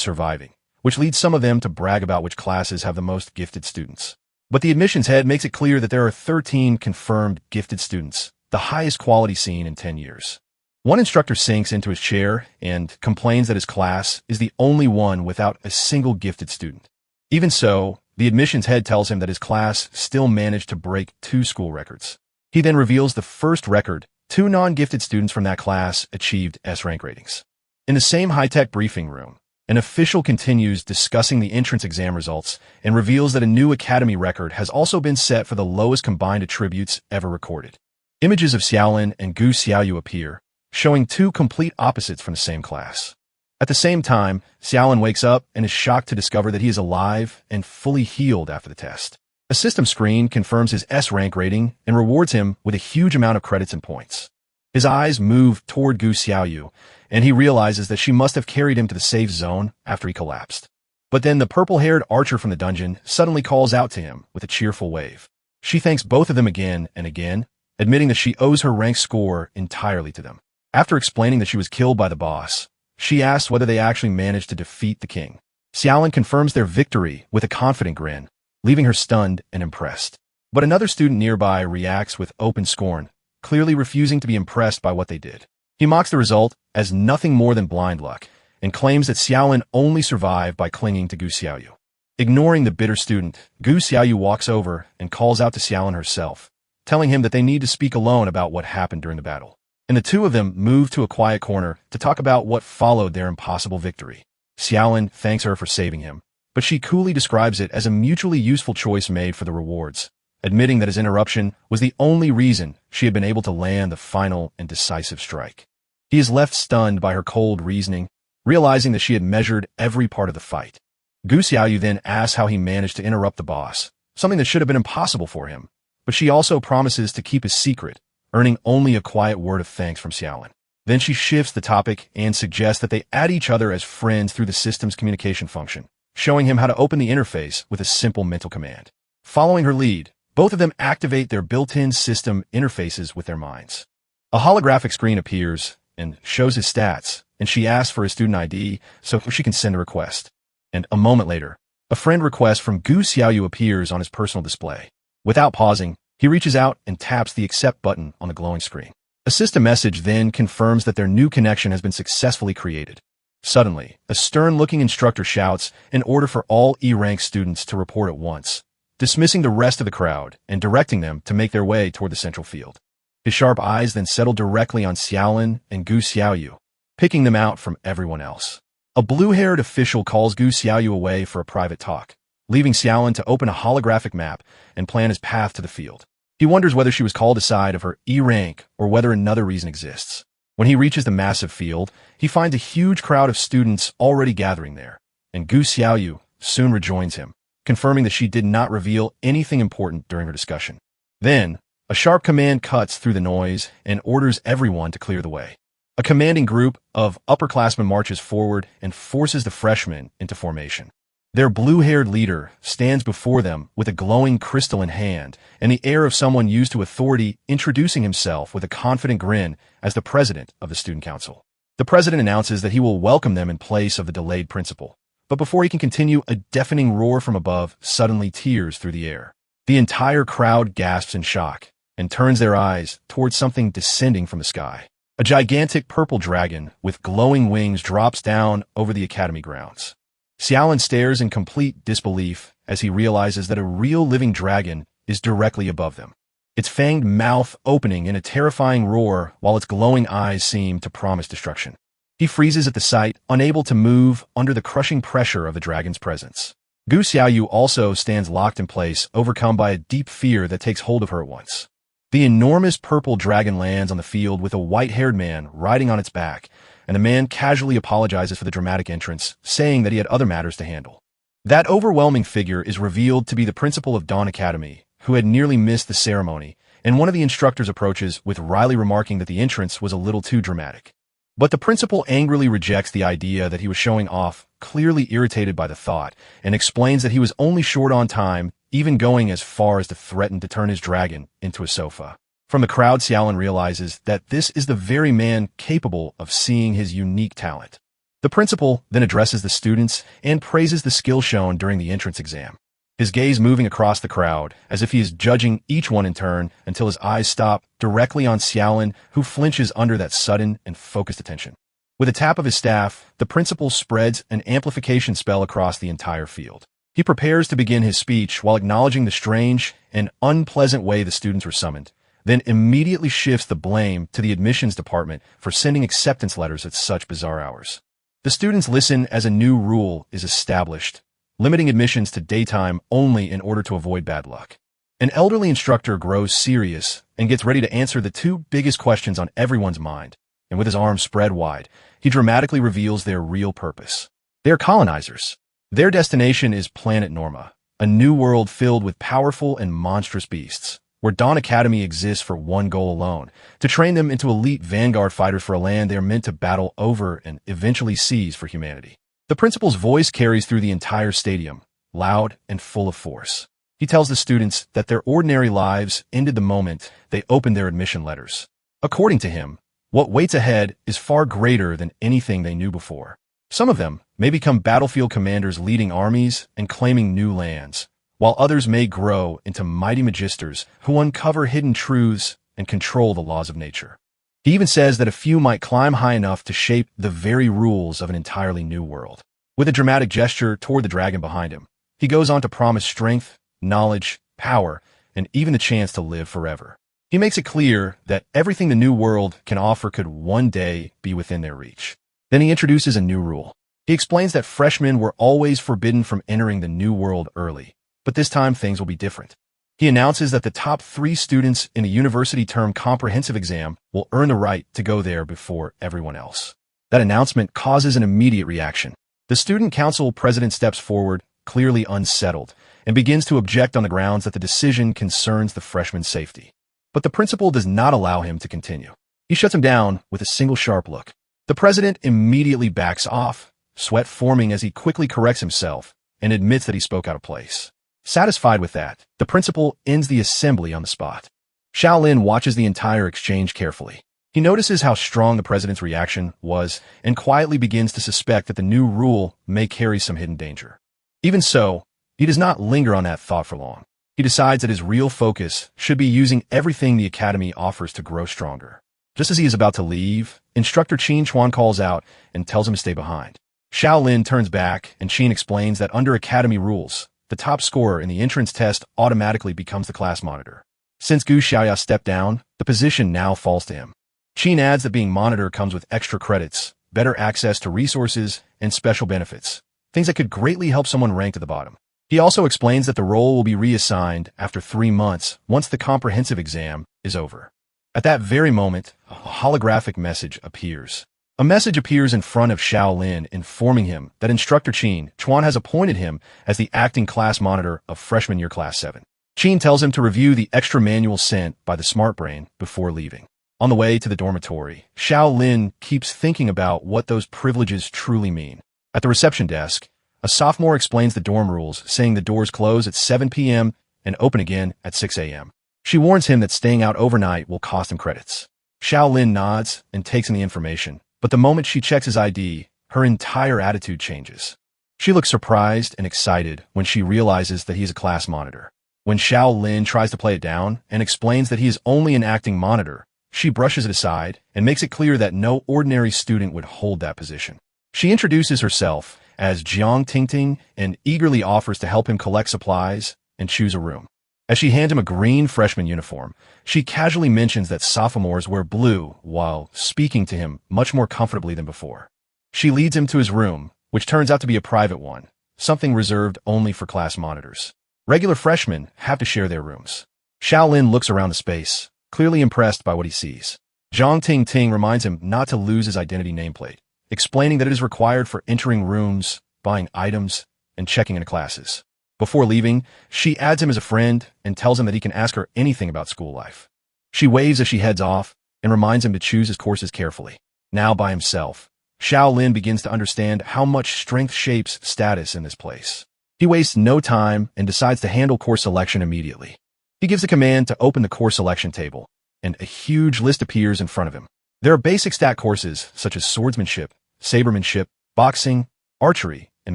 surviving, which leads some of them to brag about which classes have the most gifted students. But the admissions head makes it clear that there are 13 confirmed gifted students, the highest quality seen in 10 years. One instructor sinks into his chair and complains that his class is the only one without a single gifted student. Even so, the admissions head tells him that his class still managed to break 2 school records. He then reveals the first record: 2 non-gifted students from that class achieved S rank ratings. In the same high-tech briefing room, an official continues discussing the entrance exam results and reveals that a new academy record has also been set for the lowest combined attributes ever recorded. Images of Xiaolin and Gu Xiaoyu appear, showing 2 complete opposites from the same class. At the same time, Xiaolin wakes up and is shocked to discover that he is alive and fully healed after the test. A system screen confirms his S rank rating and rewards him with a huge amount of credits and points. His eyes move toward Gu Xiaoyu, and he realizes that she must have carried him to the safe zone after he collapsed. But then the purple-haired archer from the dungeon suddenly calls out to him with a cheerful wave. She thanks both of them again and again, admitting that she owes her rank score entirely to them. After explaining that she was killed by the boss, she asks whether they actually managed to defeat the king. Xiaolin confirms their victory with a confident grin, leaving her stunned and impressed. But another student nearby reacts with open scorn, clearly refusing to be impressed by what they did. He mocks the result as nothing more than blind luck and claims that Xiaolin only survived by clinging to Gu Xiaoyu. Ignoring the bitter student, Gu Xiaoyu walks over and calls out to Xiaolin herself, telling him that they need to speak alone about what happened during the battle. And the two of them move to a quiet corner to talk about what followed their impossible victory. Xiaolin thanks her for saving him, but she coolly describes it as a mutually useful choice made for the rewards, admitting that his interruption was the only reason she had been able to land the final and decisive strike. He is left stunned by her cold reasoning, realizing that she had measured every part of the fight. Gu Xiaoyu then asks how he managed to interrupt the boss, something that should have been impossible for him, but she also promises to keep his secret, earning only a quiet word of thanks from Xiaolin. Then she shifts the topic and suggests that they add each other as friends through the system's communication function, showing him how to open the interface with a simple mental command. Following her lead, both of them activate their built-in system interfaces with their minds. A holographic screen appears and shows his stats, and she asks for his student ID so she can send a request. And a moment later, a friend request from Gu Xiaoyu appears on his personal display. Without pausing, he reaches out and taps the accept button on the glowing screen. A system message then confirms that their new connection has been successfully created. Suddenly, a stern-looking instructor shouts an order for all E-rank students to report at once, dismissing the rest of the crowd and directing them to make their way toward the central field. His sharp eyes then settle directly on Xiaolin and Gu Xiaoyu, picking them out from everyone else. A blue-haired official calls Gu Xiaoyu away for a private talk, leaving Xiaolin to open a holographic map and plan his path to the field. He wonders whether she was called aside of her E-rank or whether another reason exists. When he reaches the massive field, he finds a huge crowd of students already gathering there, and Gu Xiaoyu soon rejoins him, confirming that she did not reveal anything important during her discussion. Then, a sharp command cuts through the noise and orders everyone to clear the way. A commanding group of upperclassmen marches forward and forces the freshmen into formation. Their blue-haired leader stands before them with a glowing crystal in hand and the air of someone used to authority, introducing himself with a confident grin as the president of the student council. The president announces that he will welcome them in place of the delayed principal. But before he can continue, a deafening roar from above suddenly tears through the air. The entire crowd gasps in shock and turns their eyes towards something descending from the sky. A gigantic purple dragon with glowing wings drops down over the academy grounds. Xiaolin stares in complete disbelief as he realizes that a real living dragon is directly above them, its fanged mouth opening in a terrifying roar while its glowing eyes seem to promise destruction. He freezes at the sight, unable to move under the crushing pressure of the dragon's presence. Gu Xiaoyu also stands locked in place, overcome by a deep fear that takes hold of her at once. The enormous purple dragon lands on the field with a white-haired man riding on its back, and the man casually apologizes for the dramatic entrance, saying that he had other matters to handle. That overwhelming figure is revealed to be the principal of Dawn Academy, who had nearly missed the ceremony, and one of the instructors approaches with Riley remarking that the entrance was a little too dramatic. But the principal angrily rejects the idea that he was showing off, clearly irritated by the thought, and explains that he was only short on time, even going as far as to threaten to turn his dragon into a sofa. From the crowd, Xiaolin realizes that this is the very man capable of seeing his unique talent. The principal then addresses the students and praises the skill shown during the entrance exam, his gaze moving across the crowd as if he is judging each one in turn until his eyes stop directly on Xiaolin, who flinches under that sudden and focused attention. With a tap of his staff, the principal spreads an amplification spell across the entire field. He prepares to begin his speech while acknowledging the strange and unpleasant way the students were summoned, then immediately shifts the blame to the admissions department for sending acceptance letters at such bizarre hours. The students listen as a new rule is established, limiting admissions to daytime only in order to avoid bad luck. An elderly instructor grows serious and gets ready to answer the two biggest questions on everyone's mind, and with his arms spread wide, he dramatically reveals their real purpose. They are colonizers. Their destination is Planet Norma, a new world filled with powerful and monstrous beasts, where Dawn Academy exists for one goal alone, to train them into elite vanguard fighters for a land they are meant to battle over and eventually seize for humanity. The principal's voice carries through the entire stadium, loud and full of force. He tells the students that their ordinary lives ended the moment they opened their admission letters. According to him, what waits ahead is far greater than anything they knew before. Some of them may become battlefield commanders leading armies and claiming new lands, while others may grow into mighty magisters who uncover hidden truths and control the laws of nature. He even says that a few might climb high enough to shape the very rules of an entirely new world. With a dramatic gesture toward the dragon behind him, he goes on to promise strength, knowledge, power, and even the chance to live forever. He makes it clear that everything the new world can offer could one day be within their reach. Then he introduces a new rule. He explains that freshmen were always forbidden from entering the new world early, but this time things will be different. He announces that the top 3 students in a university term comprehensive exam will earn the right to go there before everyone else. That announcement causes an immediate reaction. The student council president steps forward, clearly unsettled, and begins to object on the grounds that the decision concerns the freshman's safety. But the principal does not allow him to continue. He shuts him down with a single sharp look. The president immediately backs off, sweat forming as he quickly corrects himself and admits that he spoke out of place. Satisfied with that, the principal ends the assembly on the spot. Shaolin watches the entire exchange carefully. He notices how strong the president's reaction was and quietly begins to suspect that the new rule may carry some hidden danger. Even so, he does not linger on that thought for long. He decides that his real focus should be using everything the academy offers to grow stronger. Just as he is about to leave, Instructor Qin Chuan calls out and tells him to stay behind. Shaolin turns back and Qin explains that under academy rules, the top scorer in the entrance test automatically becomes the class monitor. Since Gu Xiaoya stepped down, the position now falls to him. Qin adds that being monitor comes with extra credits, better access to resources, and special benefits, things that could greatly help someone ranked at the bottom. He also explains that the role will be reassigned after 3 months once the comprehensive exam is over. At that very moment, a holographic message appears. A message appears in front of Shaolin informing him that Instructor Qin Chuan has appointed him as the acting class monitor of freshman year class 7. Qin tells him to review the extra manual sent by the smart brain before leaving. On the way to the dormitory, Shaolin keeps thinking about what those privileges truly mean. At the reception desk, a sophomore explains the dorm rules, saying the doors close at 7 p.m. and open again at 6 a.m. She warns him that staying out overnight will cost him credits. Shaolin nods and takes in the information, but the moment she checks his ID, her entire attitude changes. She looks surprised and excited when she realizes that he is a class monitor. When Shaolin tries to play it down and explains that he is only an acting monitor, she brushes it aside and makes it clear that no ordinary student would hold that position. She introduces herself as Jiang Tingting and eagerly offers to help him collect supplies and choose a room. As she hands him a green freshman uniform, she casually mentions that sophomores wear blue while speaking to him much more comfortably than before. She leads him to his room, which turns out to be a private one, something reserved only for class monitors. Regular freshmen have to share their rooms. Shaolin looks around the space, clearly impressed by what he sees. Jiang Tingting reminds him not to lose his identity nameplate, explaining that it is required for entering rooms, buying items, and checking into classes. Before leaving, she adds him as a friend and tells him that he can ask her anything about school life. She waves as she heads off and reminds him to choose his courses carefully. Now by himself, Shaolin begins to understand how much strength shapes status in this place. He wastes no time and decides to handle course selection immediately. He gives a command to open the course selection table, and a huge list appears in front of him. There are basic stat courses such as swordsmanship, sabermanship, boxing, archery, and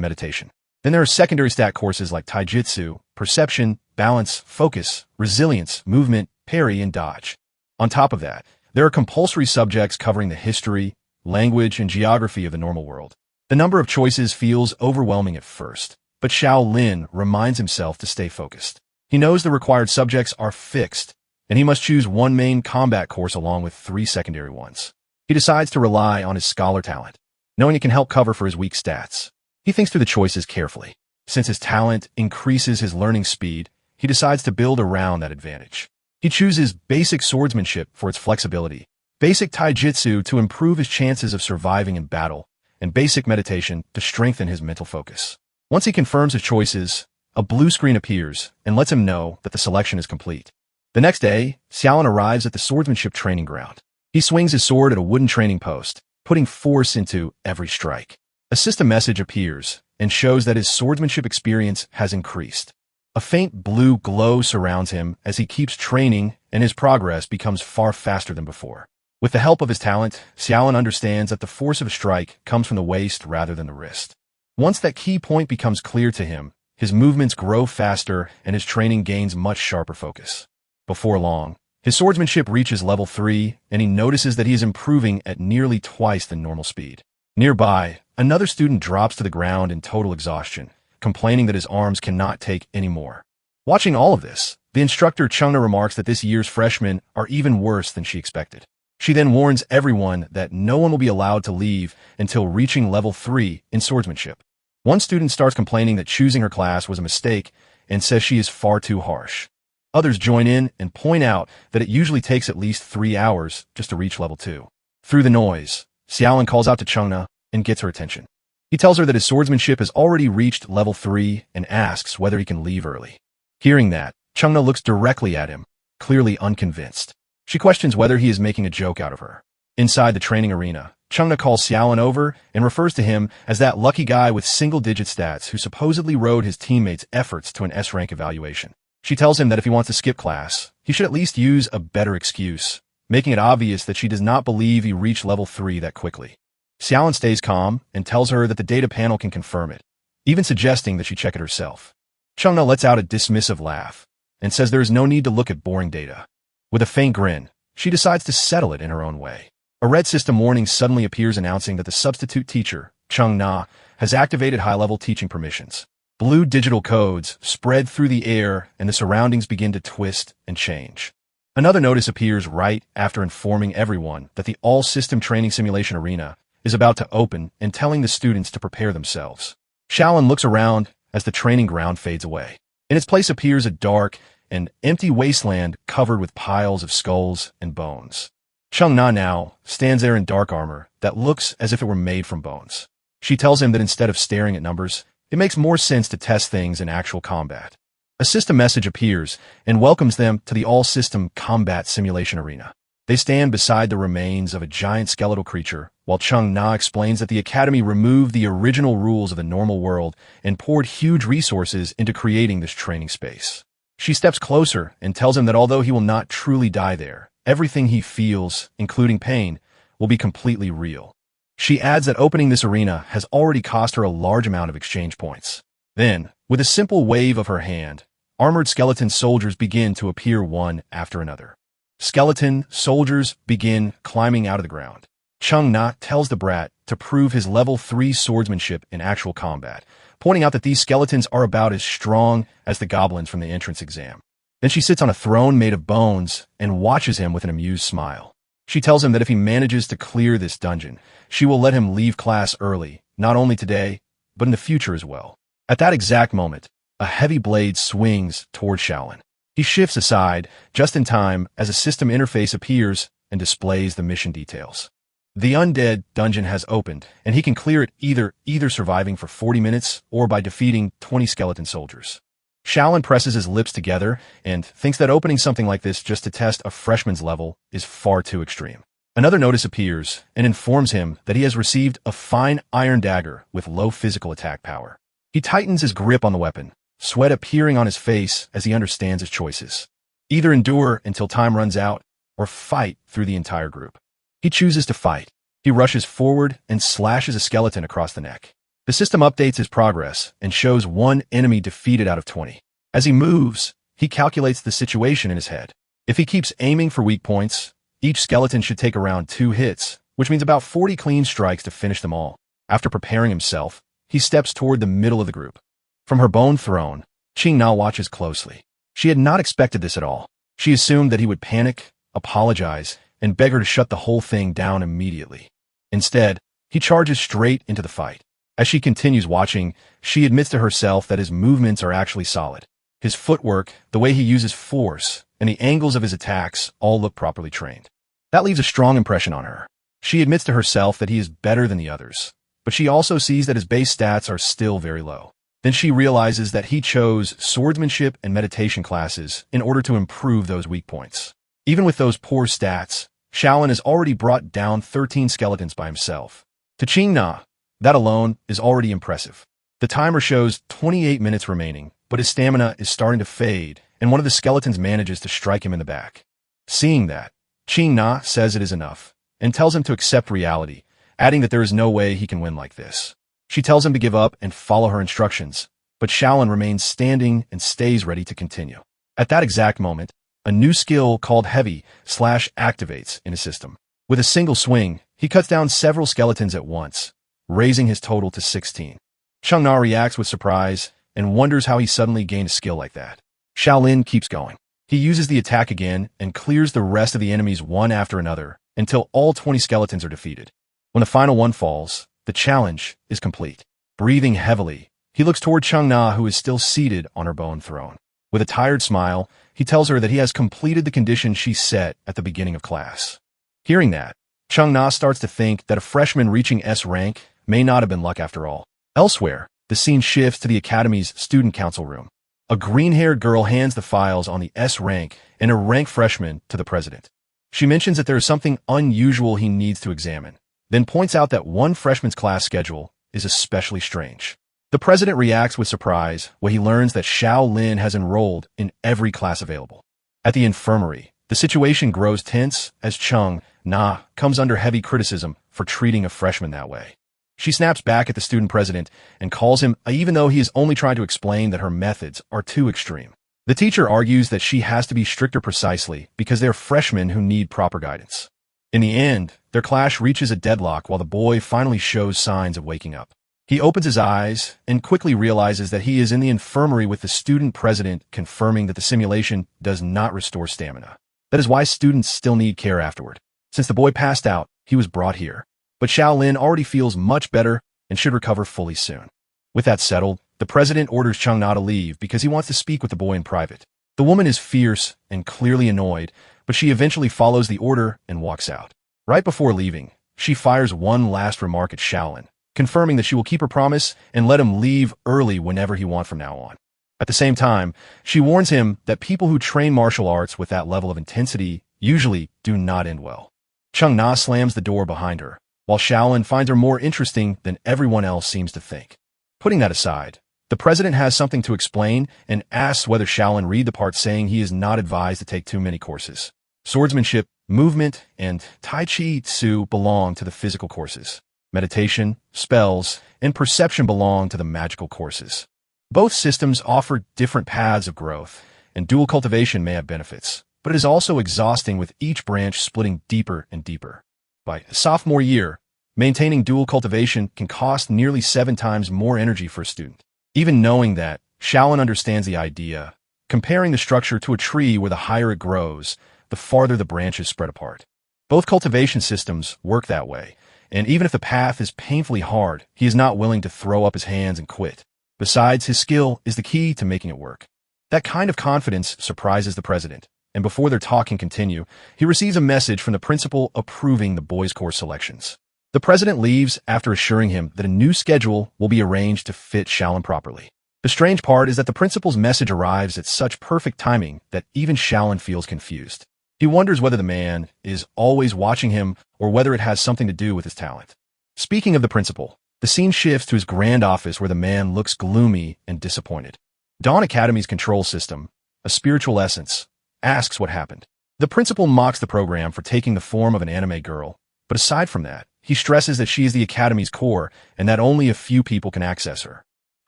meditation. Then there are secondary stat courses like taijutsu, perception, balance, focus, resilience, movement, parry, and dodge. On top of that, there are compulsory subjects covering the history, language, and geography of the normal world. The number of choices feels overwhelming at first, but Xiao Lin reminds himself to stay focused. He knows the required subjects are fixed, and he must choose one main combat course along with 3 secondary ones. He decides to rely on his scholar talent, knowing it can help cover for his weak stats. He thinks through the choices carefully. Since his talent increases his learning speed, he decides to build around that advantage. He chooses basic swordsmanship for its flexibility, basic taijutsu to improve his chances of surviving in battle, and basic meditation to strengthen his mental focus. Once he confirms his choices, a blue screen appears and lets him know that the selection is complete. The next day, Xiaolin arrives at the swordsmanship training ground. He swings his sword at a wooden training post, putting force into every strike. A system message appears and shows that his swordsmanship experience has increased. A faint blue glow surrounds him as he keeps training, and his progress becomes far faster than before. With the help of his talent, Xiaolin understands that the force of a strike comes from the waist rather than the wrist. Once that key point becomes clear to him, his movements grow faster and his training gains much sharper focus. Before long, his swordsmanship reaches level 3, and he notices that he is improving at nearly twice the normal speed. Nearby, another student drops to the ground in total exhaustion, complaining that his arms cannot take any more. Watching all of this, the instructor Chengna remarks that this year's freshmen are even worse than she expected. She then warns everyone that no one will be allowed to leave until reaching level 3 in swordsmanship. One student starts complaining that choosing her class was a mistake and says she is far too harsh. Others join in and point out that it usually takes at least 3 hours just to reach level 2. Through the noise, Xiaolin calls out to Chengna and gets her attention. He tells her that his swordsmanship has already reached level 3 and asks whether he can leave early. Hearing that, Chengna looks directly at him, clearly unconvinced. She questions whether he is making a joke out of her. Inside the training arena, Chengna calls Xiaolin over and refers to him as that lucky guy with single-digit stats who supposedly rode his teammates' efforts to an S-rank evaluation. She tells him that if he wants to skip class, he should at least use a better excuse, making it obvious that she does not believe he reached level 3 that quickly. Xiaolin stays calm and tells her that the data panel can confirm it, even suggesting that she check it herself. Chengna lets out a dismissive laugh and says there is no need to look at boring data. With a faint grin, she decides to settle it in her own way. A red system warning suddenly appears announcing that the substitute teacher, Chengna, has activated high-level teaching permissions. Blue digital codes spread through the air and the surroundings begin to twist and change. Another notice appears right after informing everyone that the all-system training simulation arena is about to open and telling the students to prepare themselves. Xiaolin looks around as the training ground fades away. In its place appears a dark and empty wasteland covered with piles of skulls and bones. Chengna now stands there in dark armor that looks as if it were made from bones. She tells him that instead of staring at numbers, it makes more sense to test things in actual combat. A system message appears and welcomes them to the all-system combat simulation arena. They stand beside the remains of a giant skeletal creature, while Chengna explains that the Academy removed the original rules of the normal world and poured huge resources into creating this training space. She steps closer and tells him that although he will not truly die there, everything he feels, including pain, will be completely real. She adds that opening this arena has already cost her a large amount of exchange points. Then, with a simple wave of her hand, armored skeleton soldiers begin to appear one after another. Skeleton soldiers begin climbing out of the ground. Chengna tells the brat to prove his level 3 swordsmanship in actual combat, pointing out that these skeletons are about as strong as the goblins from the entrance exam. Then she sits on a throne made of bones and watches him with an amused smile. She tells him that if he manages to clear this dungeon, she will let him leave class early, not only today, but in the future as well. At that exact moment, a heavy blade swings toward Xiaolin. He shifts aside just in time as a system interface appears and displays the mission details. The undead dungeon has opened, and he can clear it either surviving for 40 minutes or by defeating 20 skeleton soldiers. Xiaolin presses his lips together and thinks that opening something like this just to test a freshman's level is far too extreme. Another notice appears and informs him that he has received a fine iron dagger with low physical attack power. He tightens his grip on the weapon, sweat appearing on his face as he understands his choices. Either endure until time runs out, or fight through the entire group. He chooses to fight. He rushes forward and slashes a skeleton across the neck. The system updates his progress and shows one enemy defeated out of 20. As he moves, he calculates the situation in his head. If he keeps aiming for weak points, each skeleton should take around 2 hits, which means about 40 clean strikes to finish them all. After preparing himself, he steps toward the middle of the group. From her bone throne, Qing-na watches closely. She had not expected this at all. She assumed that he would panic, apologize, and beg her to shut the whole thing down immediately. Instead, he charges straight into the fight. As she continues watching, she admits to herself that his movements are actually solid. His footwork, the way he uses force, and the angles of his attacks all look properly trained. That leaves a strong impression on her. She admits to herself that he is better than the others, but she also sees that his base stats are still very low. Then she realizes that he chose swordsmanship and meditation classes in order to improve those weak points. Even with those poor stats, Shaolin has already brought down 13 skeletons by himself. To Qing-na, that alone is already impressive. The timer shows 28 minutes remaining, but his stamina is starting to fade, and one of the skeletons manages to strike him in the back. Seeing that, Qing-na says it is enough, and tells him to accept reality, adding that there is no way he can win like this. She tells him to give up and follow her instructions, but Shaolin remains standing and stays ready to continue. At that exact moment, a new skill called Heavy Slash activates in his system. With a single swing, he cuts down several skeletons at once, raising his total to 16. Qing-na reacts with surprise and wonders how he suddenly gained a skill like that. Shaolin keeps going. He uses the attack again and clears the rest of the enemies one after another until all 20 skeletons are defeated. When the final one falls, the challenge is complete. Breathing heavily, he looks toward Qing-na, who is still seated on her bone throne. With a tired smile, he tells her that he has completed the condition she set at the beginning of class. Hearing that, Qing-na starts to think that a freshman reaching S rank may not have been luck after all. Elsewhere, the scene shifts to the Academy's student council room. A green-haired girl hands the files on the S rank and a rank freshman to the president. She mentions that there is something unusual he needs to examine, then points out that one freshman's class schedule is especially strange. The president reacts with surprise when he learns that Shaolin has enrolled in every class available. At the infirmary, the situation grows tense as Qing-na comes under heavy criticism for treating a freshman that way. She snaps back at the student president and calls him, even though he is only trying to explain that her methods are too extreme. The teacher argues that she has to be stricter precisely because they are freshmen who need proper guidance. In the end, their clash reaches a deadlock while the boy finally shows signs of waking up. He opens his eyes and quickly realizes that he is in the infirmary with the student president confirming that the simulation does not restore stamina. That is why students still need care afterward. Since the boy passed out, he was brought here. But Shaolin already feels much better and should recover fully soon. With that settled, the president orders Qing-na to leave because he wants to speak with the boy in private. The woman is fierce and clearly annoyed, but she eventually follows the order and walks out. Right before leaving, she fires one last remark at Shaolin, confirming that she will keep her promise and let him leave early whenever he wants from now on. At the same time, she warns him that people who train martial arts with that level of intensity usually do not end well. Qing-na slams the door behind her, while Shaolin finds her more interesting than everyone else seems to think. Putting that aside, the president has something to explain and asks whether Shaolin read the part saying he is not advised to take too many courses. Swordsmanship, movement, and Tai Chi Tsu belong to the physical courses. Meditation, spells, and perception belong to the magical courses. Both systems offer different paths of growth, and dual cultivation may have benefits, but it is also exhausting with each branch splitting deeper and deeper. By sophomore year, maintaining dual cultivation can cost nearly 7 times more energy for a student. Even knowing that, Shaolin understands the idea, comparing the structure to a tree where the higher it grows, the farther the branches spread apart. Both cultivation systems work that way, and even if the path is painfully hard, he is not willing to throw up his hands and quit. Besides, his skill is the key to making it work. That kind of confidence surprises the president, and before their talk can continue, he receives a message from the principal approving the boys' course selections. The president leaves after assuring him that a new schedule will be arranged to fit Shaolin properly. The strange part is that the principal's message arrives at such perfect timing that even Shaolin feels confused. He wonders whether the man is always watching him or whether it has something to do with his talent. Speaking of the principal, the scene shifts to his grand office where the man looks gloomy and disappointed. Dawn Academy's control system, a spiritual essence, asks what happened. The principal mocks the program for taking the form of an anime girl, but aside from that, he stresses that she is the academy's core and that only a few people can access her.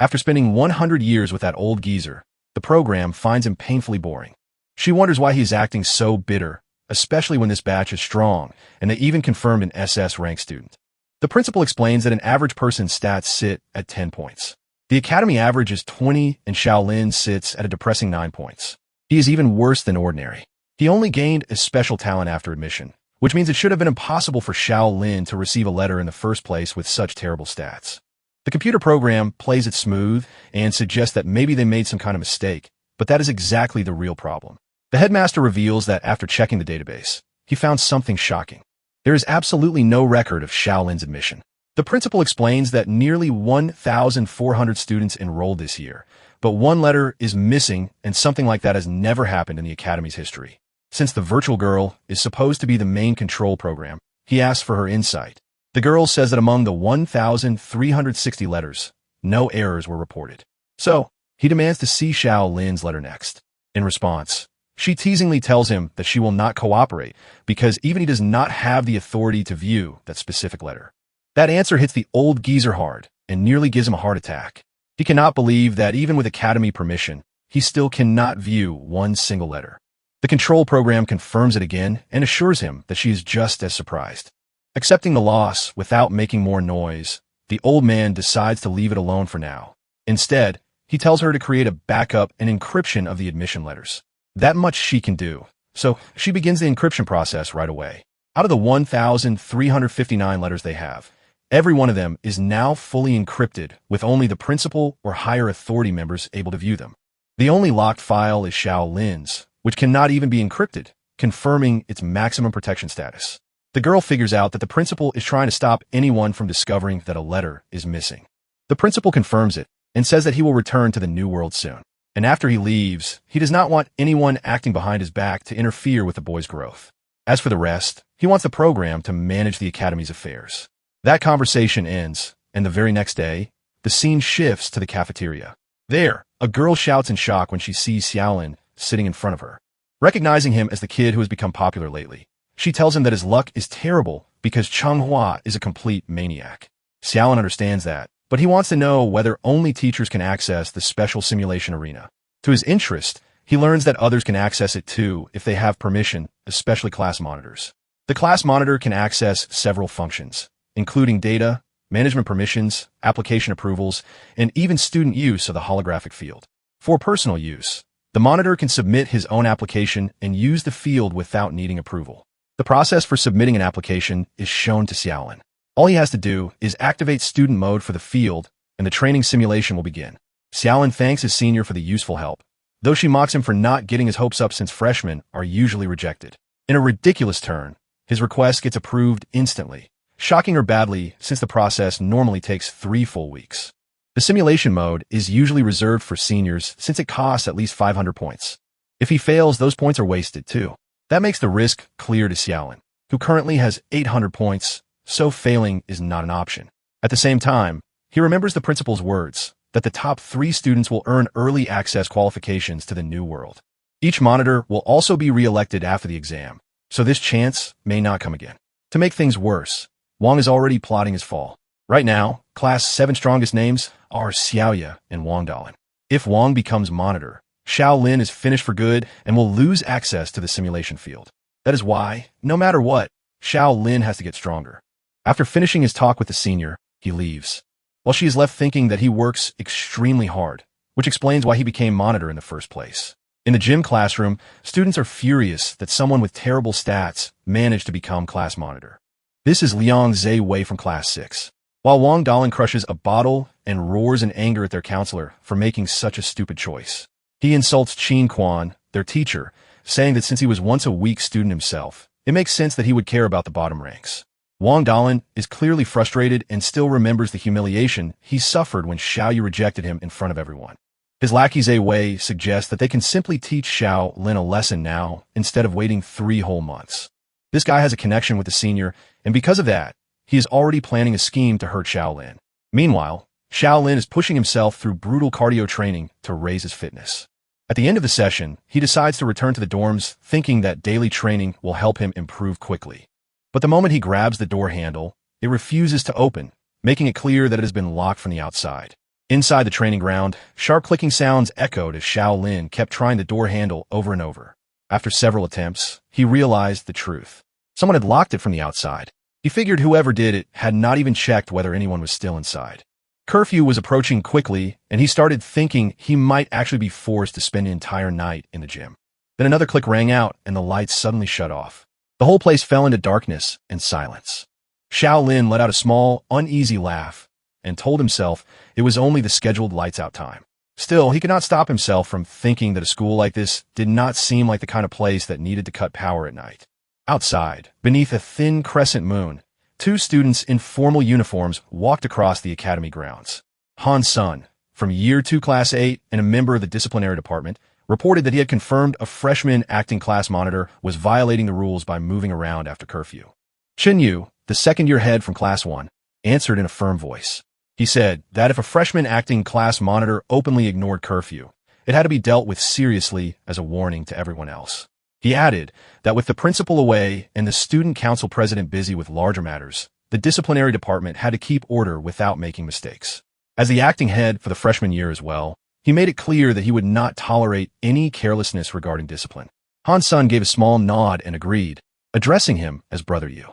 After spending 100 years with that old geezer, the program finds him painfully boring. She wonders why he is acting so bitter, especially when this batch is strong, and they even confirmed an SS rank student. The principal explains that an average person's stats sit at 10 points. The academy average is 20, and Shaolin sits at a depressing 9 points. He is even worse than ordinary. He only gained a special talent after admission, which means it should have been impossible for Shaolin to receive a letter in the first place with such terrible stats. The computer program plays it smooth and suggests that maybe they made some kind of mistake, but that is exactly the real problem. The headmaster reveals that after checking the database, he found something shocking. There is absolutely no record of Shaolin's admission. The principal explains that nearly 1,400 students enrolled this year, but one letter is missing, and something like that has never happened in the academy's history. Since the virtual girl is supposed to be the main control program, he asks for her insight. The girl says that among the 1,360 letters, no errors were reported. So, he demands to see Shaolin's letter next. In response, she teasingly tells him that she will not cooperate because even he does not have the authority to view that specific letter. That answer hits the old geezer hard and nearly gives him a heart attack. He cannot believe that even with academy permission, he still cannot view one single letter. The control program confirms it again and assures him that she is just as surprised. Accepting the loss without making more noise, the old man decides to leave it alone for now. Instead, he tells her to create a backup and encryption of the admission letters. That much she can do, so she begins the encryption process right away. Out of the 1,359 letters they have, every one of them is now fully encrypted with only the principal or higher authority members able to view them. The only locked file is Shaolin's, which cannot even be encrypted, confirming its maximum protection status. The girl figures out that the principal is trying to stop anyone from discovering that a letter is missing. The principal confirms it and says that he will return to the new world soon. And after he leaves, he does not want anyone acting behind his back to interfere with the boy's growth. As for the rest, he wants the program to manage the academy's affairs. That conversation ends, and the very next day, the scene shifts to the cafeteria. There, a girl shouts in shock when she sees Xiaolin sitting in front of her. Recognizing him as the kid who has become popular lately, she tells him that his luck is terrible because Changhua is a complete maniac. Xiaolin understands that, but he wants to know whether only teachers can access the special simulation arena. To his interest, he learns that others can access it too if they have permission, especially class monitors. The class monitor can access several functions, including data, management permissions, application approvals, and even student use of the holographic field. For personal use, the monitor can submit his own application and use the field without needing approval. The process for submitting an application is shown to Xiaolin. All he has to do is activate student mode for the field, and the training simulation will begin. Xiaolin thanks his senior for the useful help, though she mocks him for not getting his hopes up since freshmen are usually rejected. In a ridiculous turn, his request gets approved instantly, shocking her badly since the process normally takes 3 full weeks. The simulation mode is usually reserved for seniors since it costs at least 500 points. If he fails, those points are wasted too. That makes the risk clear to Xiaolin, who currently has 800 points, so failing is not an option. At the same time, he remembers the principal's words that the top 3 students will earn early access qualifications to the new world. Each monitor will also be re-elected after the exam, so this chance may not come again. To make things worse, Wang is already plotting his fall. Right now, Class 7 strongest names are Xiaoya and Wang Dalin. If Wang becomes monitor, Shaolin is finished for good and will lose access to the simulation field. That is why, no matter what, Shaolin has to get stronger. After finishing his talk with the senior, he leaves, while she is left thinking that he works extremely hard, which explains why he became monitor in the first place. In the gym classroom, students are furious that someone with terrible stats managed to become class monitor. This is Liang Ziwei from Class 6. While Wang Dalin crushes a bottle and roars in anger at their counselor for making such a stupid choice. He insults Qin Quan, their teacher, saying that since he was once a weak student himself, it makes sense that he would care about the bottom ranks. Wang Dalin is clearly frustrated and still remembers the humiliation he suffered when Xiaoyu rejected him in front of everyone. His lackey Wei suggests that they can simply teach Shaolin a lesson now instead of waiting 3 whole months. This guy has a connection with the senior, and because of that, he is already planning a scheme to hurt Shaolin. Meanwhile, Shaolin is pushing himself through brutal cardio training to raise his fitness. At the end of the session, he decides to return to the dorms, thinking that daily training will help him improve quickly. But the moment he grabs the door handle, it refuses to open, making it clear that it has been locked from the outside. Inside the training ground, sharp clicking sounds echoed as Shaolin kept trying the door handle over and over. After several attempts, he realized the truth. Someone had locked it from the outside. He figured whoever did it had not even checked whether anyone was still inside. Curfew was approaching quickly, and he started thinking he might actually be forced to spend an entire night in the gym. Then another click rang out, and the lights suddenly shut off. The whole place fell into darkness and silence. Shaolin let out a small, uneasy laugh and told himself it was only the scheduled lights-out time. Still, he could not stop himself from thinking that a school like this did not seem like the kind of place that needed to cut power at night. Outside, beneath a thin crescent moon, two students in formal uniforms walked across the academy grounds. Han Sun, from Year 2 Class 8 and a member of the disciplinary department, reported that he had confirmed a freshman acting class monitor was violating the rules by moving around after curfew. Chen Yu, the second-year head from Class 1, answered in a firm voice. He said that if a freshman acting class monitor openly ignored curfew, it had to be dealt with seriously as a warning to everyone else. He added that with the principal away and the student council president busy with larger matters, the disciplinary department had to keep order without making mistakes. As the acting head for the freshman year as well, he made it clear that he would not tolerate any carelessness regarding discipline. Han Sun gave a small nod and agreed, addressing him as Brother Yu.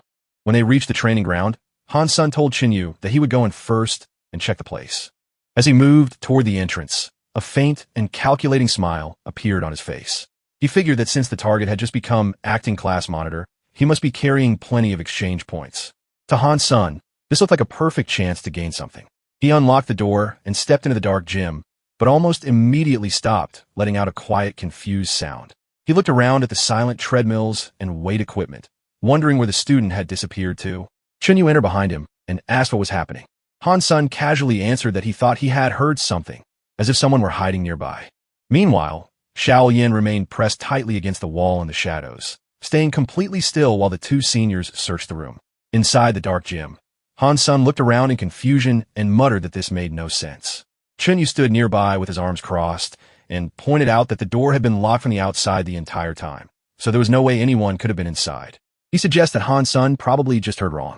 When they reached the training ground, Han Sun told Chen Yu that he would go in first and check the place. As he moved toward the entrance, a faint and calculating smile appeared on his face. He figured that since the target had just become acting class monitor, he must be carrying plenty of exchange points. To Han Sun, this looked like a perfect chance to gain something. He unlocked the door and stepped into the dark gym, but almost immediately stopped, letting out a quiet, confused sound. He looked around at the silent treadmills and weight equipment, wondering where the student had disappeared to. Chen Yu entered behind him and asked what was happening. Han Sun casually answered that he thought he had heard something, as if someone were hiding nearby. Meanwhile, Shaolin remained pressed tightly against the wall in the shadows, staying completely still while the two seniors searched the room. Inside the dark gym, Han Sun looked around in confusion and muttered that this made no sense. Chen Yu stood nearby with his arms crossed and pointed out that the door had been locked from the outside the entire time, so there was no way anyone could have been inside. He suggests that Han Sun probably just heard wrong.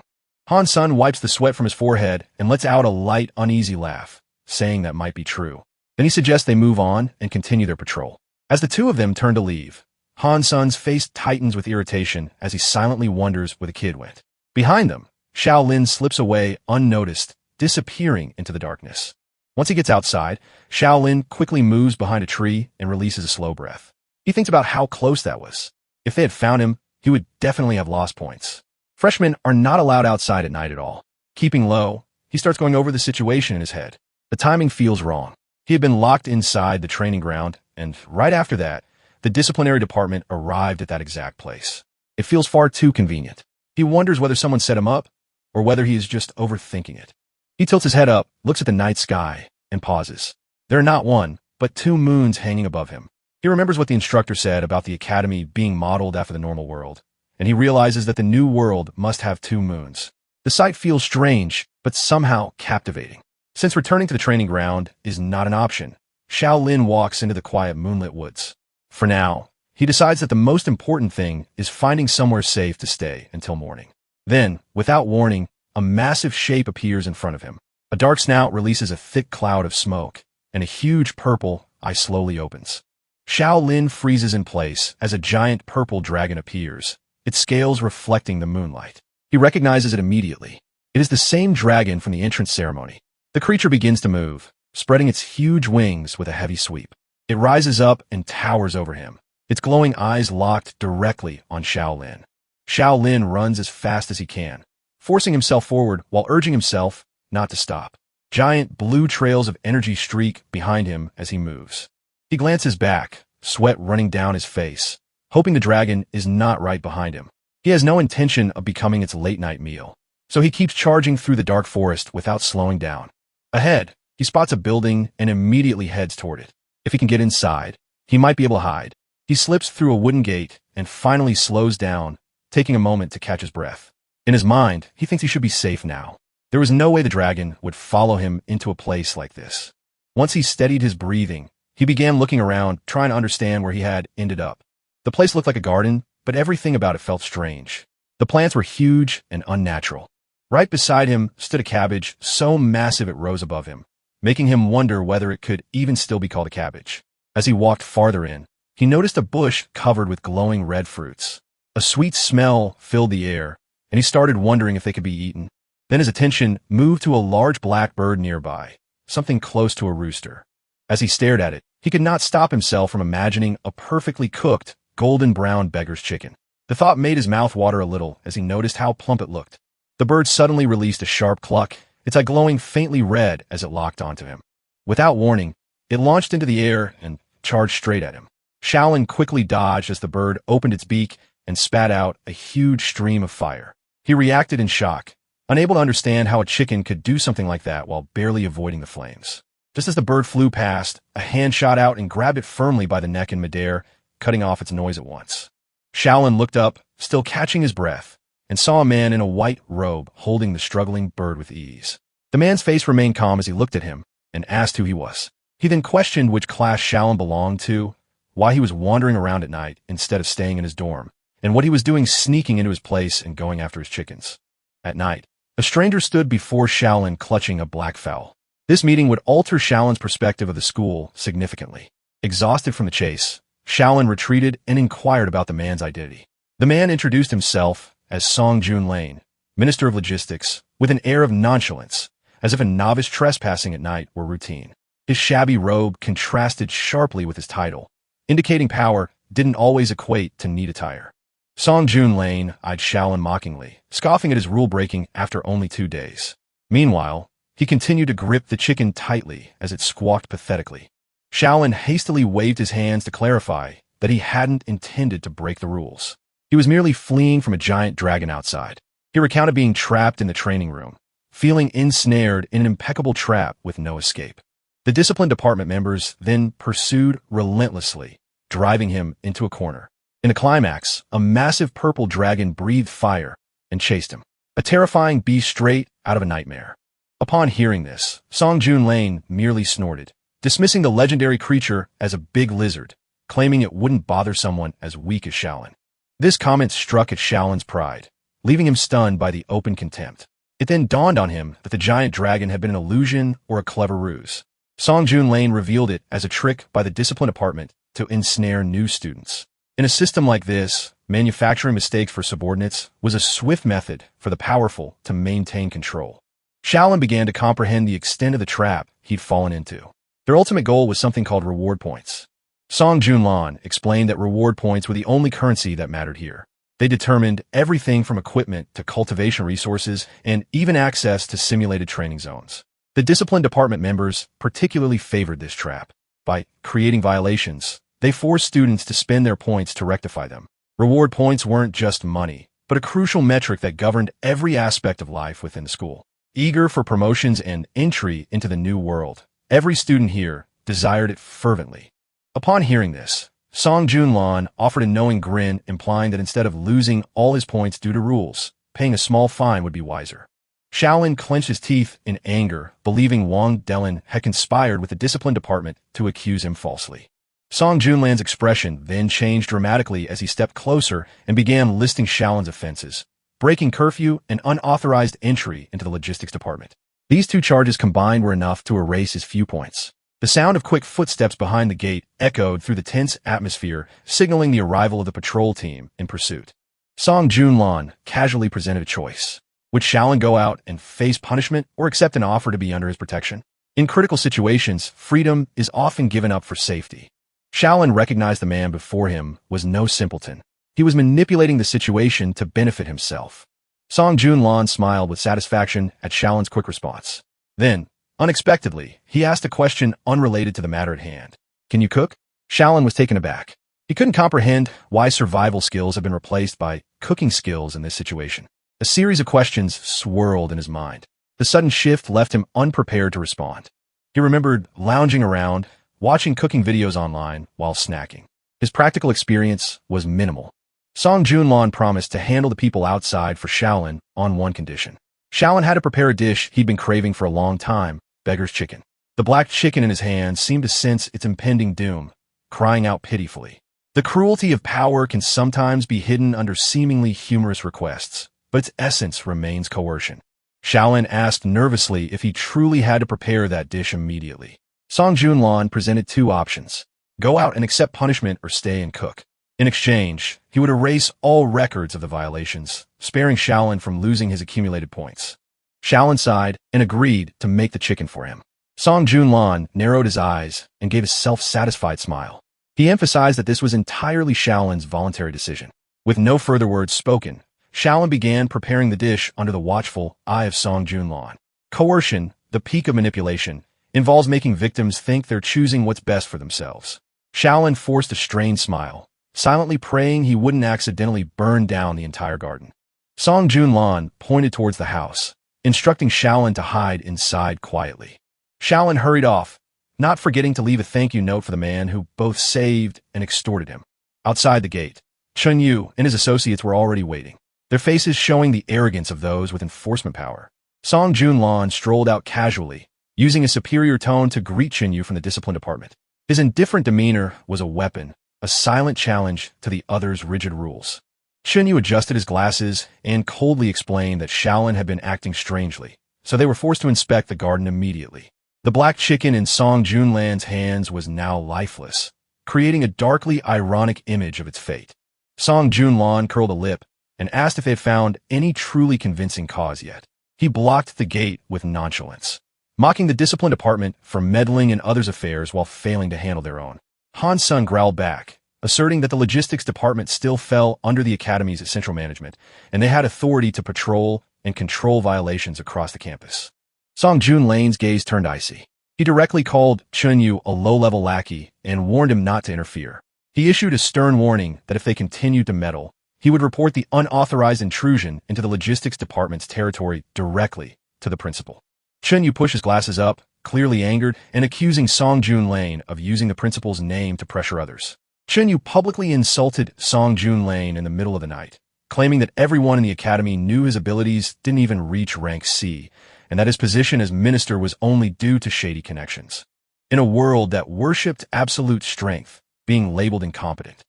Han Sun wipes the sweat from his forehead and lets out a light, uneasy laugh, saying that might be true. Then he suggests they move on and continue their patrol. As the two of them turn to leave, Han Sun's face tightens with irritation as he silently wonders where the kid went. Behind them, Shaolin slips away unnoticed, disappearing into the darkness. Once he gets outside, Shaolin quickly moves behind a tree and releases a slow breath. He thinks about how close that was. If they had found him, he would definitely have lost points. Freshmen are not allowed outside at night at all. Keeping low, he starts going over the situation in his head. The timing feels wrong. He had been locked inside the training ground, and right after that, the disciplinary department arrived at that exact place. It feels far too convenient. He wonders whether someone set him up, or whether he is just overthinking it. He tilts his head up, looks at the night sky, and pauses. There are not one, but two moons hanging above him. He remembers what the instructor said about the academy being modeled after the normal world, and he realizes that the new world must have two moons. The sight feels strange, but somehow captivating. Since returning to the training ground is not an option, Shaolin walks into the quiet moonlit woods. For now, he decides that the most important thing is finding somewhere safe to stay until morning. Then, without warning, a massive shape appears in front of him. A dark snout releases a thick cloud of smoke, and a huge purple eye slowly opens. Shaolin freezes in place as a giant purple dragon appears, its scales reflecting the moonlight. He recognizes it immediately. It is the same dragon from the entrance ceremony. The creature begins to move, spreading its huge wings with a heavy sweep. It rises up and towers over him, its glowing eyes locked directly on Shaolin. Shaolin runs as fast as he can, forcing himself forward while urging himself not to stop. Giant blue trails of energy streak behind him as he moves. He glances back, sweat running down his face, hoping the dragon is not right behind him. He has no intention of becoming its late-night meal, so he keeps charging through the dark forest without slowing down. Ahead, he spots a building and immediately heads toward it. If he can get inside, he might be able to hide. He slips through a wooden gate and finally slows down, taking a moment to catch his breath. In his mind, he thinks he should be safe now. There was no way the dragon would follow him into a place like this. Once he steadied his breathing, He began looking around, trying to understand where he had ended up. The place looked like a garden, but everything about it felt strange. The plants were huge and unnatural. Right beside him stood a cabbage so massive it rose above him, making him wonder whether it could even still be called a cabbage. As he walked farther in, he noticed a bush covered with glowing red fruits. A sweet smell filled the air, and he started wondering if they could be eaten. Then his attention moved to a large black bird nearby, something close to a rooster. As he stared at it, he could not stop himself from imagining a perfectly cooked, golden brown beggar's chicken. The thought made his mouth water a little as he noticed how plump it looked. The bird suddenly released a sharp cluck, its eye glowing faintly red as it locked onto him. Without warning, it launched into the air and charged straight at him. Shaolin quickly dodged as the bird opened its beak and spat out a huge stream of fire. He reacted in shock, unable to understand how a chicken could do something like that while barely avoiding the flames. Just as the bird flew past, a hand shot out and grabbed it firmly by the neck in midair, cutting off its noise at once. Shaolin looked up, still catching his breath, and saw a man in a white robe holding the struggling bird with ease. The man's face remained calm as he looked at him and asked who he was. He then questioned which class Shaolin belonged to, why he was wandering around at night instead of staying in his dorm, and what he was doing sneaking into his place and going after his chickens. At night, a stranger stood before Shaolin clutching a black fowl. This meeting would alter Shaolin's perspective of the school significantly. Exhausted from the chase, Shaolin retreated and inquired about the man's identity. The man introduced himself as Song Jun Lane, Minister of Logistics, with an air of nonchalance, as if a novice trespassing at night were routine. His shabby robe contrasted sharply with his title, indicating power didn't always equate to neat attire. Song Jun Lane eyed Shaolin mockingly, scoffing at his rule-breaking after only 2 days. Meanwhile, he continued to grip the chicken tightly as it squawked pathetically. Shaolin hastily waved his hands to clarify that he hadn't intended to break the rules. He was merely fleeing from a giant dragon outside. He recounted being trapped in the training room, feeling ensnared in an impeccable trap with no escape. The discipline department members then pursued relentlessly, driving him into a corner. In a climax, a massive purple dragon breathed fire and chased him, a terrifying beast straight out of a nightmare. Upon hearing this, Song Jun Lane merely snorted, dismissing the legendary creature as a big lizard, claiming it wouldn't bother someone as weak as Shaolin. This comment struck at Shaolin's pride, leaving him stunned by the open contempt. It then dawned on him that the giant dragon had been an illusion or a clever ruse. Song Jun Lane revealed it as a trick by the discipline department to ensnare new students. In a system like this, manufacturing mistakes for subordinates was a swift method for the powerful to maintain control. Shaolin began to comprehend the extent of the trap he'd fallen into. Their ultimate goal was something called reward points. Song Junlan explained that reward points were the only currency that mattered here. They determined everything from equipment to cultivation resources and even access to simulated training zones. The discipline department members particularly favored this trap. By creating violations, they forced students to spend their points to rectify them. Reward points weren't just money, but a crucial metric that governed every aspect of life within the school. Eager for promotions and entry into the new world, every student here desired it fervently. Upon hearing this, Song Junlan offered a knowing grin, implying that instead of losing all his points due to rules, paying a small fine would be wiser. Shaolin clenched his teeth in anger, believing Wang Delin had conspired with the discipline department to accuse him falsely. Song Junlan's expression then changed dramatically as he stepped closer and began listing Shaolin's offenses: breaking curfew and unauthorized entry into the logistics department. These two charges combined were enough to erase his few points. The sound of quick footsteps behind the gate echoed through the tense atmosphere, signaling the arrival of the patrol team in pursuit. Song Junlan casually presented a choice. Would Shaolin go out and face punishment or accept an offer to be under his protection? In critical situations, freedom is often given up for safety. Shaolin recognized the man before him was no simpleton. He was manipulating the situation to benefit himself. Song Junlan smiled with satisfaction at Shaolin's quick response. Then, unexpectedly, he asked a question unrelated to the matter at hand. Can you cook? Shaolin was taken aback. He couldn't comprehend why survival skills had been replaced by cooking skills in this situation. A series of questions swirled in his mind. The sudden shift left him unprepared to respond. He remembered lounging around, watching cooking videos online while snacking. His practical experience was minimal. Song Junlan promised to handle the people outside for Shaolin on one condition. Shaolin had to prepare a dish he'd been craving for a long time: beggar's chicken. The black chicken in his hand seemed to sense its impending doom, crying out pitifully. The cruelty of power can sometimes be hidden under seemingly humorous requests, but its essence remains coercion. Shaolin asked nervously if he truly had to prepare that dish immediately. Song Junlan presented two options: go out and accept punishment or stay and cook. In exchange, he would erase all records of the violations, sparing Shaolin from losing his accumulated points. Shaolin sighed and agreed to make the chicken for him. Song Junlan narrowed his eyes and gave a self-satisfied smile. He emphasized that this was entirely Shaolin's voluntary decision. With no further words spoken, Shaolin began preparing the dish under the watchful eye of Song Junlan. Coercion, the peak of manipulation, involves making victims think they're choosing what's best for themselves. Shaolin forced a strained smile, silently praying he wouldn't accidentally burn down the entire garden. Song Junlan pointed towards the house, instructing Shaolin to hide inside quietly. Shaolin hurried off, not forgetting to leave a thank you note for the man who both saved and extorted him. Outside the gate, Chun Yu and his associates were already waiting, their faces showing the arrogance of those with enforcement power. Song Junlan strolled out casually, using a superior tone to greet Chun Yu from the discipline department. His indifferent demeanor was a weapon, a silent challenge to the others' rigid rules. Chun Yu adjusted his glasses and coldly explained that Shaolin had been acting strangely, so they were forced to inspect the garden immediately. The black chicken in Song Junlan's hands was now lifeless, creating a darkly ironic image of its fate. Song Junlan curled a lip and asked if they had found any truly convincing cause yet. He blocked the gate with nonchalance, mocking the discipline department for meddling in others' affairs while failing to handle their own. Han Sun growled back, asserting that the logistics department still fell under the academy's central management, and they had authority to patrol and control violations across the campus. Song Junlan's gaze turned icy. He directly called Chun Yu a low-level lackey and warned him not to interfere. He issued a stern warning that if they continued to meddle, he would report the unauthorized intrusion into the logistics department's territory directly to the principal. Chun Yu pushed his glasses up, clearly angered, and accusing Song Junlan of using the principal's name to pressure others. Chun Yu publicly insulted Song Junlan in the middle of the night, claiming that everyone in the academy knew his abilities didn't even reach rank C, and that his position as minister was only due to shady connections. In a world that worshipped absolute strength, being labeled incompetent